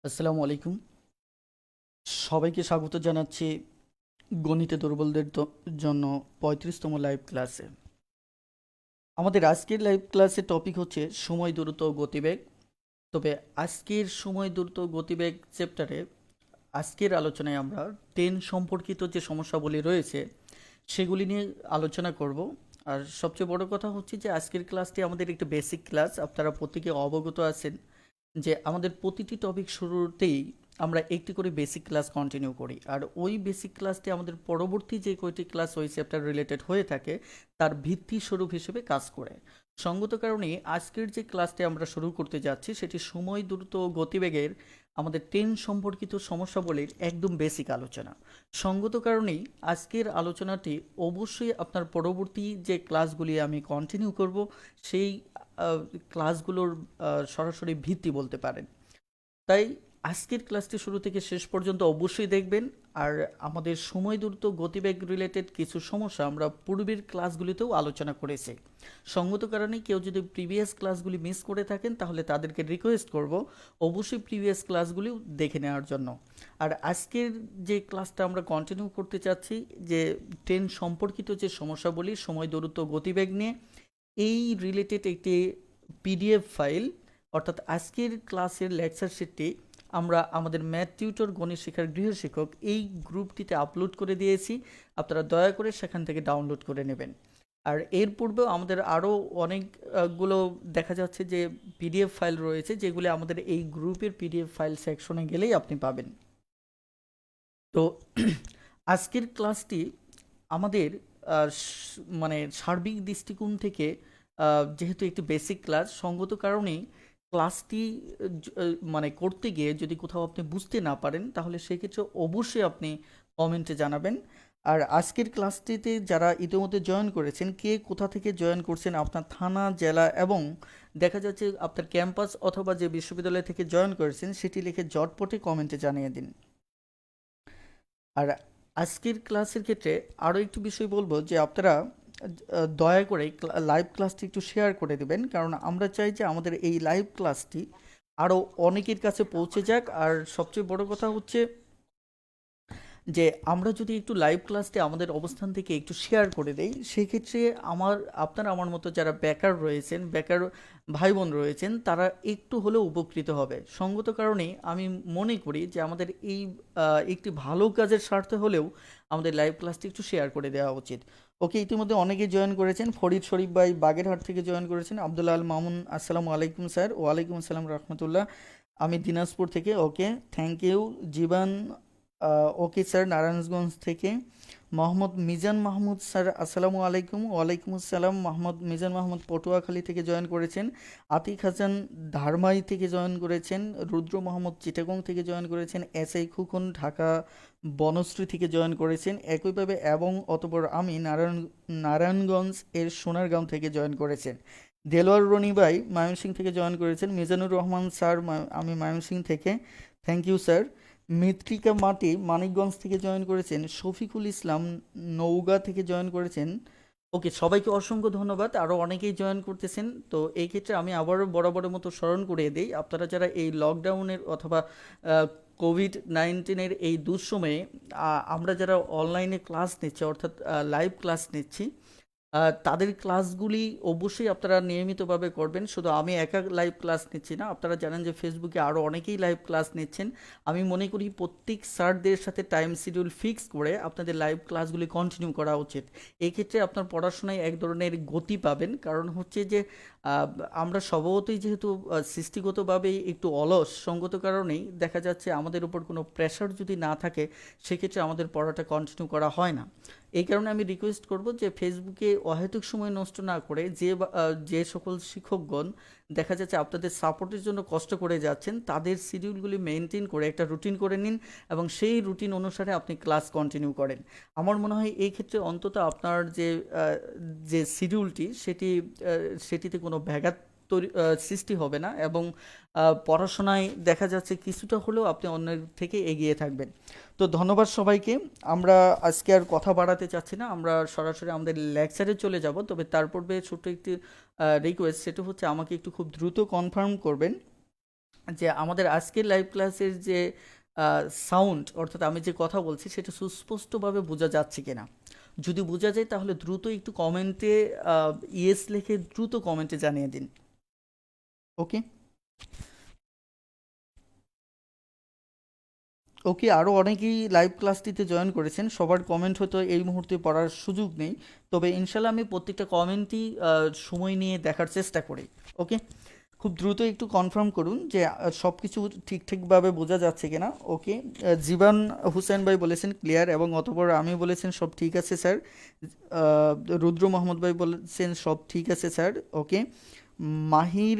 আসসালামু আলাইকুম। সবাইকে স্বাগত জানাচ্ছি গণিতে দুর্বলদের জন্য ৩৫তম লাইভ ক্লাসে। আমাদের আজকের লাইভ ক্লাসে টপিক হচ্ছে সময় দ্রুত গতিবেগ। তবে আজকের সময় দ্রুত গতিবেগ চ্যাপ্টারে আজকের আলোচনায় আমরা ট্রেন সম্পর্কিত যে সমস্যাগুলি রয়েছে সেগুলি নিয়ে আলোচনা করব। আর সবচেয়ে বড় কথা হচ্ছে যে আজকের ক্লাসটি আমাদের একটি বেসিক ক্লাস। আপনারা প্রত্যেকে অবগত আছেন যে আমাদের প্রতিটি টপিক শুরুতেই আমরা একটি করে বেসিক ক্লাস কন্টিনিউ করি, আর ওই বেসিক ক্লাসটি আমাদের পরবর্তী যে কয়টি ক্লাস ওই চ্যাপ্টার রিলেটেড হয়ে থাকে তার ভিত্তি স্বরূপ হিসেবে কাজ করে। সঙ্গত কারণে আজকের যে ক্লাসটি আমরা শুরু করতে যাচ্ছি সেটি সময় দ্রুত গতিবেগের আমাদের ট্রেন সম্পর্কিত সমস্যাবলীর একদম বেসিক আলোচনা। সঙ্গত কারণেই আজকের আলোচনাটি অবশ্যই আপনার পরবর্তী যে ক্লাসগুলি আমি কন্টিনিউ করব সেই ক্লাসগুলোর সরাসরি ভিত্তি বলতে পারেন। তাই আজকের ক্লাসটি শুরু থেকে শেষ পর্যন্ত অবশ্যই দেখবেন। আর আমাদের সময় দ্রুত গতিবেগ রিলেটেড কিছু সমস্যা আমরা পূর্বের ক্লাসগুলিতেও আলোচনা করেছি। সঙ্গত কারণে কেউ যদি প্রিভিয়াস ক্লাসগুলি মিস করে থাকেন তাহলে তাদেরকে রিকোয়েস্ট করব অবশ্যই প্রিভিয়াস ক্লাসগুলিও দেখে নেওয়ার জন্য। আর আজকের যে ক্লাসটা আমরা কন্টিনিউ করতে চাচ্ছি যে ট্রেন সম্পর্কিত যে সমস্যাবলী সময় দ্রুত গতিবেগ নিয়ে, এই রিলেটেড একটি পিডিএফ ফাইল অর্থাৎ আজকের ক্লাসের লেকচার শিটটি আমরা আমাদের ম্যাথ টিউটর গণিত শেখার গৃহশিক্ষক এই গ্রুপটিতে আপলোড করে দিয়েছি। আপনারা দয়া করে সেখান থেকে ডাউনলোড করে নেবেন। আর এর পূর্বেও আমাদের আরও অনেকগুলো দেখা যাচ্ছে যে পিডিএফ ফাইল রয়েছে যেগুলি আমাদের এই গ্রুপের পিডিএফ ফাইল সেকশনে গেলেই আপনি পাবেন। তো আজকের ক্লাসটি আমাদের মানে সার্বিক দৃষ্টিকোণ থেকে যেহেতু একটি বেসিক ক্লাস, সঙ্গত কারণেই ক্লাসটি মানে করতে গিয়ে যদি কোথাও আপনি বুঝতে না পারেন তাহলে সেক্ষেত্রে অবশ্যই আপনি কমেন্টে জানাবেন। আর আজকের ক্লাসটিতে যারা ইতিমধ্যে জয়েন করেছেন, কে কোথা থেকে জয়েন করছেন, আপনার থানা, জেলা এবং দেখা যাচ্ছে আপনার ক্যাম্পাস অথবা যে বিশ্ববিদ্যালয় থেকে জয়েন করেছেন সেটি লিখে জটপটে কমেন্টে জানিয়ে দিন। আর আজকের ক্লাসের ক্ষেত্রে আরও একটু বিষয় বলবো যে আপনারা দয়া করে লাইভ ক্লাসটি একটু শেয়ার করে দেবেন, কারণ আমরা চাই যে আমাদের এই লাইভ ক্লাসটি আরও অনেকের কাছে পৌঁছে যাক। আর সবচেয়ে বড় কথা হচ্ছে যে আমরা যদি একটু লাইভ ক্লাসটি আমাদের অবস্থান থেকে একটু শেয়ার করে দেই সেক্ষেত্রে আপনারা আমার মতো যারা বেকার রয়েছেন, বেকার ভাই বোন রয়েছেন, তারা একটু হলেও উপকৃত হবে। সঙ্গত কারণে আমি মনে করি যে আমাদের এই একটি ভালো কাজের স্বার্থে হলেও আমাদের লাইভ ক্লাসটি একটু শেয়ার করে দেওয়া উচিত। ওকে, ইতিমধ্যে অনেকেই জয়েন করেছেন। ফরিদ শরীফ ভাই বাগেরহাট থেকে জয়েন করেছেন। আবদুল্লাহ আল মামুন, আসসালামু আলাইকুম স্যার। ওয়ালাইকুম আসসালাম রহমতুল্লাহ। আমি দিনাজপুর থেকে। Okay, thank you. Jiban, okay sir Narayanganj থেকে। মোহাম্মদ মিজান মাহমুদ স্যার, আসসালামু আলাইকুম। ওয়ালাইকুম আসসালাম। মোহাম্মদ মিজান মাহমুদ পটুয়াখালী থেকে জয়েন করেছেন। আতিক হাসান ধারমাই থেকে জয়েন করেছেন। রুদ্র মোহাম্মদ চিটাগং থেকে জয়েন করেছেন। এস আই খুকন ঢাকা বনশ্রী থেকে জয়েন করেছেন একইভাবে। এবং অতপর আমি নারায়ণগঞ্জ এর সোনারগাঁও থেকে জয়েন করেছেন। দেলোয়ার রনি ভাই ময়মনসিংহ থেকে জয়েন করেছেন। মিজানুর রহমান স্যার, আমি ময়মনসিংহ থেকে। Thank you sir. মৃত্তিকা মাটি মানিকগঞ্জ থেকে জয়েন করেছেন। শফিকুল ইসলাম নওগাঁ থেকে জয়েন করেছেন। ওকে, সবাইকে অসংখ্য ধন্যবাদ। আরও অনেকেই জয়েন করতেছেন। তো এই ক্ষেত্রে আমি আবারও বরাবরের মতো স্মরণ করিয়ে দিই, আপনারা যারা এই লকডাউনের অথবা কোভিড-19 এই দুঃসময়ে আমরা যারা অনলাইনে ক্লাস নিচ্ছি অর্থাৎ লাইভ ক্লাস নিচ্ছি, তাদের ক্লাসগুলি অবশ্যই আপনারা নিয়মিতভাবে করবেন। শুধু আমি একা লাইভ ক্লাস নিচ্ছি না, আপনারা জানেন যে ফেসবুকে আরও অনেকেই লাইভ ক্লাস নিচ্ছেন। আমি মনে করি প্রত্যেক স্যারদের সাথে টাইম শিডিউল ফিক্স করে আপনাদের লাইভ ক্লাসগুলি কন্টিনিউ করা উচিত। এই ক্ষেত্রে আপনার পড়াশোনায় এক ধরনের গতি পাবেন। কারণ হচ্ছে যে আমরা স্বভাবতই যেহেতু সৃষ্টিগতভাবেই একটু অলস, সঙ্গত কারণেই দেখা যাচ্ছে আমাদের উপর কোনো প্রেশার যদি না থাকে সেক্ষেত্রে আমাদের পড়াটা কন্টিনিউ করা হয় না। এই কারণে আমি রিকোয়েস্ট করব যে ফেসবুকে অহেতুক সময় নষ্ট না করে যে সকল শিক্ষকগণ দেখা যাচ্ছে আপনাদের সাপোর্টের জন্য কষ্ট করে যাচ্ছেন তাদের শিডিউলগুলি মেনটেন করে একটা রুটিন করে নিন এবং সেই রুটিন অনুসারে আপনি ক্লাস কন্টিনিউ করেন। আমার মনে হয় এই ক্ষেত্রে অন্তত আপনার যে শিডিউলটি সেটিতে কোনো ব্যাঘাত সৃষ্টি হবে না এবং পড়াশোনায় দেখা যাচ্ছে কিছুটা হলেও আপনি অন্যের থেকে এগিয়ে থাকবেন। তো ধন্যবাদ সবাইকে। আমরা আজকে আর কথা বাড়াতে চাচ্ছি না, আমরা সরাসরি আমাদের লেকচারে চলে যাব। তবে তার পূর্বে ছোট্ট একটি রিকোয়েস্ট, সেটা হচ্ছে আমাকে একটু খুব দ্রুত কনফার্ম করবেন যে আমাদের আজকের লাইভ ক্লাসের যে সাউন্ড, অর্থাৎ আমি যে কথা বলছি সেটা সুস্পষ্টভাবে বোঝা যাচ্ছে কিনা। যদি বোঝা যায় তাহলে দ্রুত একটু কমেন্টে ইয়েস লিখে দ্রুত কমেন্টে জানিয়ে দিন। ওকে ওকে, আরও অনেকেই লাইভ ক্লাসটিতে জয়েন করেছেন, সবার কমেন্ট হয়তো এই মুহূর্তে পড়ার সুযোগ নেই, তবে ইনশাল্লাহ আমি প্রত্যেকটা কমেন্টই সময় নিয়ে দেখার চেষ্টা করি। ওকে, খুব দ্রুত একটু কনফার্ম করুন যে সব কিছু ঠিকঠাকভাবে বোঝা যাচ্ছে কিনা। ওকে, জীবান হুসেন ভাই বলেছেন ক্লিয়ার, এবং অতপর আমি বলেছেন সব ঠিক আছে স্যার। রুদ্র মোহাম্মদ ভাই বলেছেন সব ঠিক আছে স্যার। ওকে, মাহির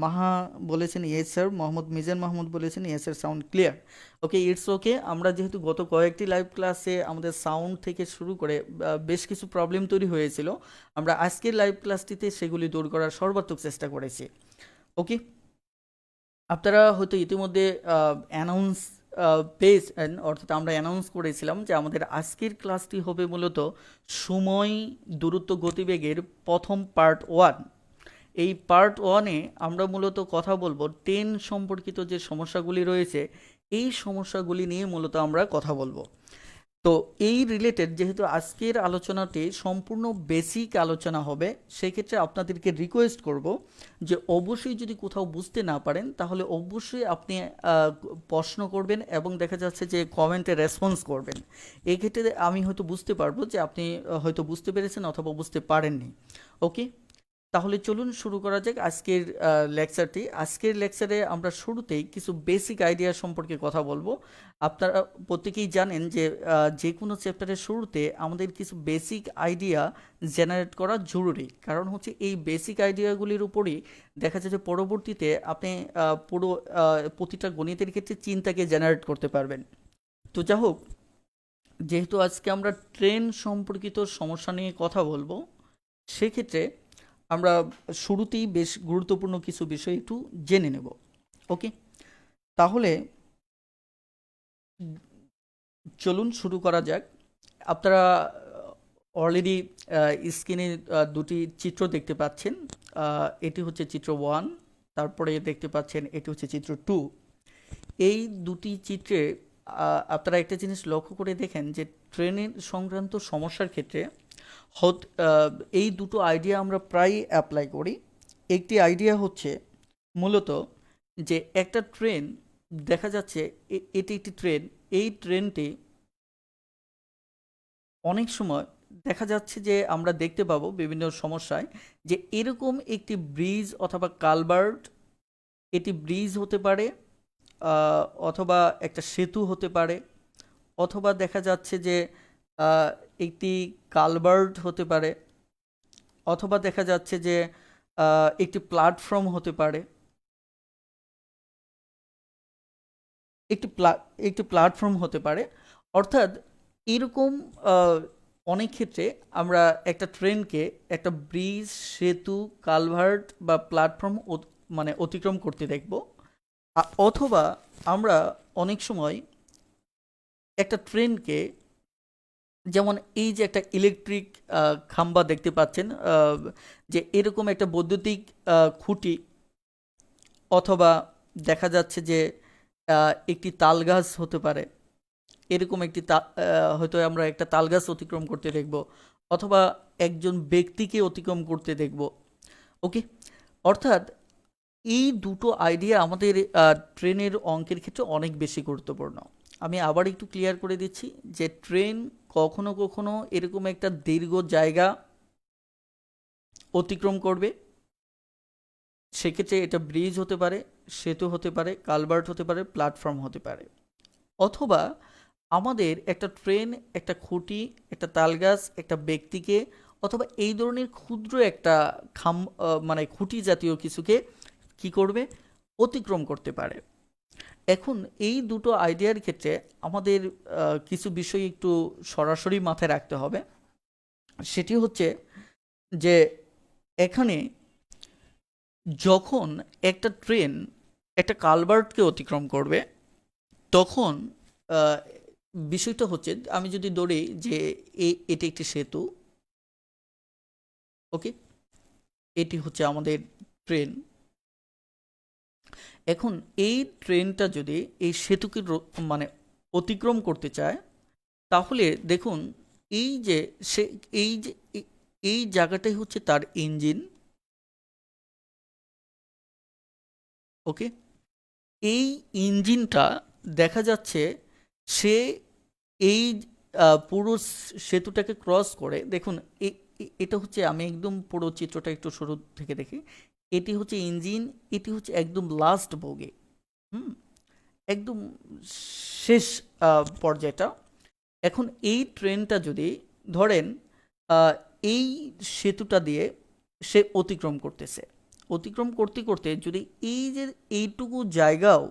মাহা বলেছেন ইয়েস স্যার। মোহাম্মদ মিজান মাহমুদ বলেছেন yes sir, sound clear. Okay, it's okay. আমরা যেহেতু গত কয়েকটি লাইভ ক্লাসে আমাদের সাউন্ড থেকে শুরু করে বেশ কিছু প্রবলেম তৈরি হয়েছিল, আমরা আজকের লাইভ ক্লাসটিতে সেগুলি দূর করার সর্বাত্মক চেষ্টা করেছি। ওকে, আপনারা হয়তো ইতিমধ্যে অ্যানাউন্স পেয়েছেন, অর্থাৎ আমরা অ্যানাউন্স করেছিলাম যে আমাদের আজকের ক্লাসটি হবে মূলত সময় দূরত্ব গতিবেগের প্রথম পার্ট 1। এই পার্ট 1-এ আমরা মূলত কথা বলবো ট্রেন সম্পর্কিত যে সমস্যাগুলি রয়েছে, এই সমস্যাগুলি নিয়ে মূলত আমরা কথা বলবো। তো এই রিলেটেড যেহেতু আজকের আলোচনাটি সম্পূর্ণ বেসিক আলোচনা হবে, সেক্ষেত্রে আপনাদেরকে রিকোয়েস্ট করব যে অবশ্যই যদি কোথাও বুঝতে না পারেন তাহলে অবশ্যই আপনি প্রশ্ন করবেন এবং দেখা যাচ্ছে যে কমেন্টে রেসপন্স করবেন। এক্ষেত্রে আমি হয়তো বুঝতে পারবো যে আপনি হয়তো বুঝতে পেরেছেন অথবা বুঝতে পারেননি। ওকে, তাহলে চলুন শুরু করা যাক আজকের লেকচারটি। আজকের লেকচারে আমরা শুরুতেই কিছু বেসিক আইডিয়া সম্পর্কে কথা বলবো। আপনারা প্রত্যেকেই জানেন যে যে কোনো চ্যাপ্টারের শুরুতে আমাদের কিছু বেসিক আইডিয়া জেনারেট করা জরুরি, কারণ হচ্ছে এই বেসিক আইডিয়াগুলির উপরই দেখা যায় যে পরবর্তীতে আপনি পুরো প্রতিটা গণিতের ক্ষেত্রে চিন্তাকে জেনারেট করতে পারবেন। তো যা হোক, যেহেতু আজকে আমরা ট্রেন সম্পর্কিত সমস্যা নিয়ে কথা বলবো, সেক্ষেত্রে আমরা শুরুতেই বেশ গুরুত্বপূর্ণ কিছু বিষয় একটু জেনে নেব। ওকে, তাহলে চলুন শুরু করা যাক। আপনারা অলরেডি স্ক্রিনে দুটি চিত্র দেখতে পাচ্ছেন। এটি হচ্ছে চিত্র 1, তারপরে দেখতে পাচ্ছেন এটি হচ্ছে চিত্র 2। এই দুটি চিত্রে আপনারা একটা জিনিস লক্ষ্য করে দেখেন যে ট্রেনের সংক্রান্ত সমস্যার ক্ষেত্রে এই দুটো আইডিয়া আমরা প্রায়ই অ্যাপ্লাই করি। একটি আইডিয়া হচ্ছে মূলত যে একটা ট্রেন দেখা যাচ্ছে, এটি একটি ট্রেন, এই ট্রেনটি অনেক সময় দেখা যাচ্ছে যে আমরা দেখতে পাবো বিভিন্ন সমস্যায় যে এরকম একটি ব্রিজ অথবা কালভার্ট, এটি ব্রিজ হতে পারে অথবা একটা সেতু হতে পারে, অথবা দেখা যাচ্ছে যে আহ, একটি কালভার্ট হতে পারে, অথবা দেখা যাচ্ছে যে একটি প্ল্যাটফর্ম হতে পারে, একটি একটি প্ল্যাটফর্ম হতে পারে। অর্থাৎ এরকম আহ, অনেক ক্ষেত্রে আমরা একটা ট্রেনকে একটা ব্রিজ, সেতু, কালভার্ট বা প্ল্যাটফর্ম মানে অতিক্রম করতে দেখব। অথবা আমরা অনেক সময় একটা ট্রেনকে, যেমন এই যে একটা ইলেকট্রিক খাম্বা দেখতে পাচ্ছেন, যে এরকম একটা বৈদ্যুতিক খুঁটি, অথবা দেখা যাচ্ছে যে একটি তালগাছ হতে পারে, এরকম একটি হয়তো আমরা একটা তালগাছ অতিক্রম করতে দেখব, অথবা একজন ব্যক্তিকে অতিক্রম করতে দেখব। ওকে, অর্থাৎ এই দুটো আইডিয়া আমাদের ট্রেনের অঙ্কের ক্ষেত্রে অনেক বেশি গুরুত্বপূর্ণ। আমি আবার একটু ক্লিয়ার করে দিচ্ছি যে ট্রেন কখনো কখনো এরকম একটা দীর্ঘ জায়গা অতিক্রম করবে, সেক্ষেত্রে এটা ব্রিজ হতে পারে, সেতু হতে পারে, কালভার্ট হতে পারে, প্ল্যাটফর্ম হতে পারে। অথবা আমাদের একটা ট্রেন, একটা খুঁটি, একটা তালগাছ, একটা ব্যক্তিকে, অথবা এই ধরনের ক্ষুদ্র একটা মানে খুঁটি জাতীয় কিছুকে কি করবে, অতিক্রম করতে পারে। এখন এই দুটো আইডিয়ার ক্ষেত্রে আমাদের কিছু বিষয় একটু সরাসরি মাথায় রাখতে হবে। সেটি হচ্ছে যে এখানে যখন একটা ট্রেন একটা কালভার্টকে অতিক্রম করবে, তখন আহ, বিষয়টা হচ্ছে, আমি যদি ধরি যে এটি একটি সেতু, ওকে, এটি হচ্ছে আমাদের ট্রেন, এখন এই ট্রেনটা যদি এই সেতুকে মানে অতিক্রম করতে চায়, তাহলে দেখুন এই যে সে এই যে এই জায়গাটাই হচ্ছে তার ইঞ্জিন। ওকে, এই ইঞ্জিনটা দেখা যাচ্ছে সে এই পুরো সেতুটাকে ক্রস করে, দেখুন এটা হচ্ছে, আমি একদম পুরো চিত্রটা একটু শুরু থেকে দেখি। এটি হচ্ছে ইঞ্জিন, এটি হচ্ছে একদম লাস্ট বগি, হুম, একদম শেষ পর্যায়টা। এখন এই ট্রেনটা যদি ধরেন আহ, এই সেতুটা দিয়ে সে অতিক্রম করতেছে, অতিক্রম করতে করতে যদি এই যে এইটুকু জায়গাও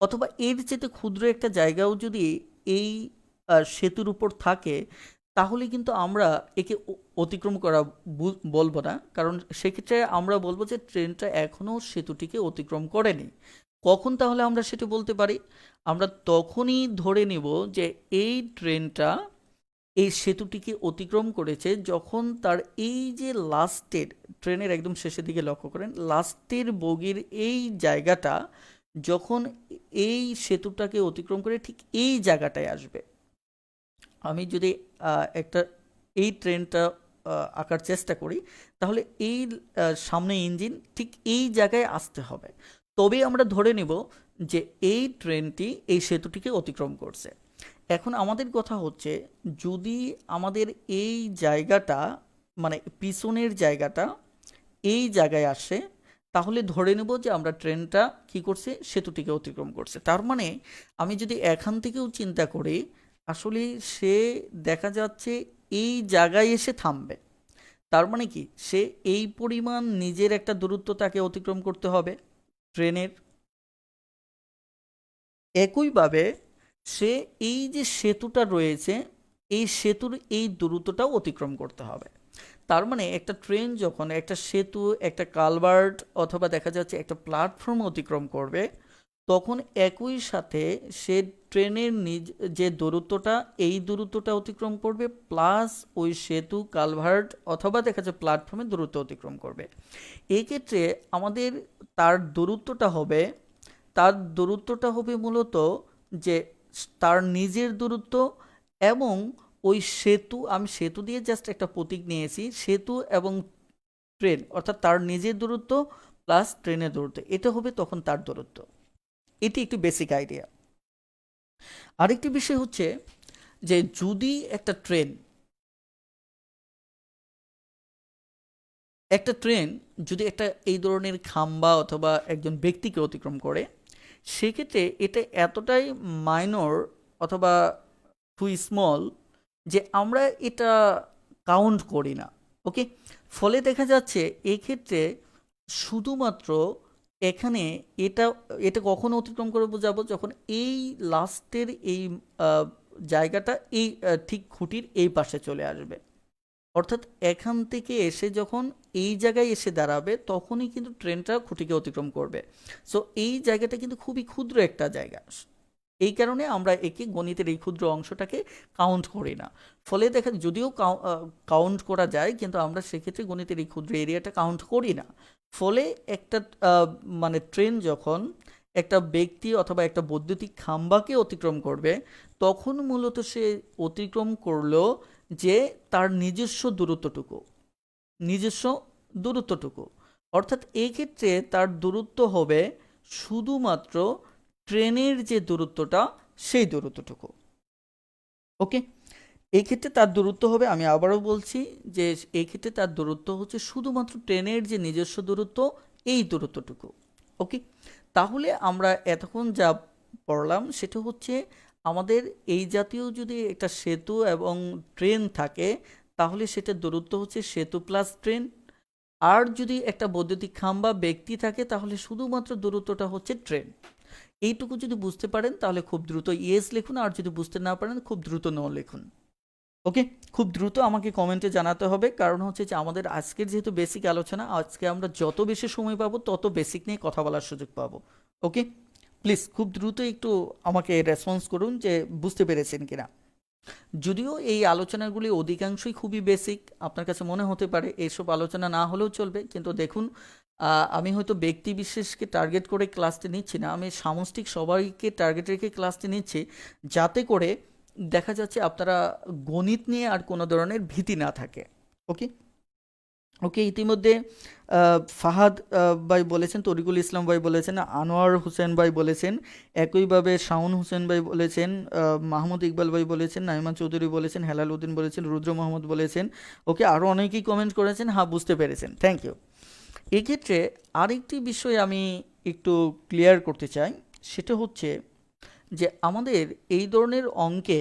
অথবা এর চেয়ে ক্ষুদ্র একটা জায়গাও যদি এই সেতুর উপর থাকে, তাহলে কিন্তু আমরা একে অতিক্রম করা বলবো না, কারণ সেক্ষেত্রে আমরা বলবো যে ট্রেনটা এখনও সেতুটিকে অতিক্রম করেনি। কখন তাহলে আমরা সেটি বলতে পারি? আমরা তখনই ধরে নিব যে এই ট্রেনটা এই সেতুটিকে অতিক্রম করেছে যখন তার এই যে লাস্টের, ট্রেনের একদম শেষের দিকে লক্ষ্য করেন, লাস্টের বগির এই জায়গাটা যখন এই সেতুটাকে অতিক্রম করে ঠিক এই জায়গাটায় আসবে। আমি যদি একটা এই ট্রেনটা আঁকার চেষ্টা করি, তাহলে এই সামনে ইঞ্জিন ঠিক এই জায়গায় আসতে হবে, তবেই আমরা ধরে নিব যে এই ট্রেনটি এই সেতুটিকে অতিক্রম করছে। এখন আমাদের কথা হচ্ছে, যদি আমাদের এই জায়গাটা মানে পিছনের জায়গাটা এই জায়গায় আসে, তাহলে ধরে নেব যে আমরা ট্রেনটা কি করছে, সেতুটিকে অতিক্রম করছে। তার মানে আমি যদি এখান থেকেও চিন্তা করি, আসলে সে দেখা যাচ্ছে এই জায়গায় এসে থামবে। তার মানে কি, সে এই পরিমাণ নিজের একটা দূরত্ব তাকে অতিক্রম করতে হবে ট্রেনের। একইভাবে সে এই যে সেতুটা রয়েছে, এই সেতুর এই দূরত্বটাও অতিক্রম করতে হবে। তার মানে একটা ট্রেন যখন একটা সেতু, একটা কালভার্ট অথবা দেখা যাচ্ছে একটা প্ল্যাটফর্ম অতিক্রম করবে, তখন একই সাথে সে ট্রেনের যে দূরত্বটা, এই দূরত্বটা অতিক্রম করবে, প্লাস ওই সেতু, কালভার্ট অথবা দেখা যাচ্ছে প্ল্যাটফর্মের দূরত্ব অতিক্রম করবে। এক্ষেত্রে আমাদের তার দূরত্বটা হবে, মূলত যে তার নিজের দূরত্ব এবং ওই সেতু, আমি সেতু দিয়ে জাস্ট একটা প্রতীক নিয়েছি, সেতু এবং ট্রেন, অর্থাৎ তার নিজের দূরত্ব প্লাস ট্রেনের দূরত্ব, এটা হবে তখন তার দূরত্ব। এটি একটি বেসিক আইডিয়া। আরেকটি বিষয় হচ্ছে যে যদি একটা ট্রেন যদি একটা এই ধরনের খাম্বা অথবা একজন ব্যক্তিকে অতিক্রম করে, সেক্ষেত্রে এটা এতটাই মাইনর অথবা টু স্মল যে আমরা এটা কাউন্ট করি না। ওকে, ফলে দেখা যাচ্ছে এক্ষেত্রে শুধুমাত্র এখানে এটা এটা কখন অতিক্রম করে বোঝাবো, যখন এই লাস্টের এই আহ, জায়গাটা এই ঠিক খুঁটির এই পাশে চলে আসবে। অর্থাৎ এখান থেকে এসে যখন এই জায়গায় এসে দাঁড়াবে, তখনই কিন্তু ট্রেনটা খুঁটিকে অতিক্রম করবে। সো এই জায়গাটা কিন্তু খুবই ক্ষুদ্র একটা জায়গা, এই কারণে আমরা একে গণিতের এই ক্ষুদ্র অংশটাকে কাউন্ট করি না। ফলে দেখা, যদিও কাউন্ট করা যায়, কিন্তু আমরা সেক্ষেত্রে গণিতের এই ক্ষুদ্র এরিয়াটা কাউন্ট করি না। ফলে একটা মানে ট্রেন যখন একটা ব্যক্তি অথবা একটা বৈদ্যুতিক খাম্বাকে অতিক্রম করবে, তখন মূলত সে অতিক্রম করলো যে তার নিজস্ব দূরত্বটুকু। অর্থাৎ এই ক্ষেত্রে তার দূরত্ব হবে শুধুমাত্র ট্রেনের যে দূরত্বটা, সেই দূরত্বটুকু। ওকে, এই ক্ষেত্রে তার দূরত্ব হবে, আমি আবারও বলছি যে এই ক্ষেত্রে তার দূরত্ব হচ্ছে শুধুমাত্র ট্রেনের যে নিজস্ব দূরত্ব, এই দূরত্বটুকু। ওকে, তাহলে আমরা এতক্ষণ যা পড়লাম সেটা হচ্ছে, আমাদের এই জাতীয় যদি একটা সেতু এবং ট্রেন থাকে, তাহলে সেটার দূরত্ব হচ্ছে সেতু প্লাস ট্রেন। আর যদি একটা বৈদ্যুতিক খাম্বা ব্যক্তি থাকে, তাহলে শুধুমাত্র দূরত্বটা হচ্ছে ট্রেন। এইটুকু যদি বুঝতে পারেন তাহলে খুব দ্রুত ইয়েস লিখুন, আর যদি বুঝতে না পারেন খুব দ্রুত নো লিখুন। ওকে, খুব দ্রুত আমাকে কমেন্টে জানাতে হবে, কারণ হচ্ছে যে আমাদের আজকের যেহেতু বেসিক আলোচনা, আজকে আমরা যত বেশি সময় পাবো তত বেসিক নিয়ে কথা বলার সুযোগ পাবো। ওকে, প্লিজ খুব দ্রুত একটু আমাকে রেসপন্স করুন যে বুঝতে পেরেছেন কিনা। যদিও এই আলোচনাগুলি অধিকাংশই খুবই বেসিক, আপনার কাছে মনে হতে পারে এইসব আলোচনা না হলেও চলবে, কিন্তু দেখুন আমি হয়তো ব্যক্তি বিশেষকে টার্গেট করে ক্লাসটি নিচ্ছি না, আমি সামষ্টিক সবাইকে টার্গেট রেখে ক্লাসটি নিচ্ছি, যাতে করে দেখা যাচ্ছে আপনারা গণিত নিয়ে আর কোনো ধরনের ভীতি না থাকে। ওকে ওকে ইতিমধ্যে ফাহাদ ভাই বলেছেন, তরিকুল ইসলাম ভাই বলেছেন, আনোয়ার হোসেন ভাই বলেছেন, একইভাবে শাওন হোসেন ভাই বলেছেন, মাহমুদ ইকবাল ভাই বলেছেন, নাইমান চৌধুরী বলেছেন, হেলাল উদ্দিন বলেছেন, রুদ্র মোহাম্মদ বলেছেন। ওকে, আরও অনেকেই কমেন্ট করেছেন, হ্যাঁ বুঝতে পেরেছেন, থ্যাংক ইউ। এক্ষেত্রে আরেকটি বিষয় আমি একটু ক্লিয়ার করতে চাই, সেটা হচ্ছে যে আমাদের এই ধরনের অঙ্কে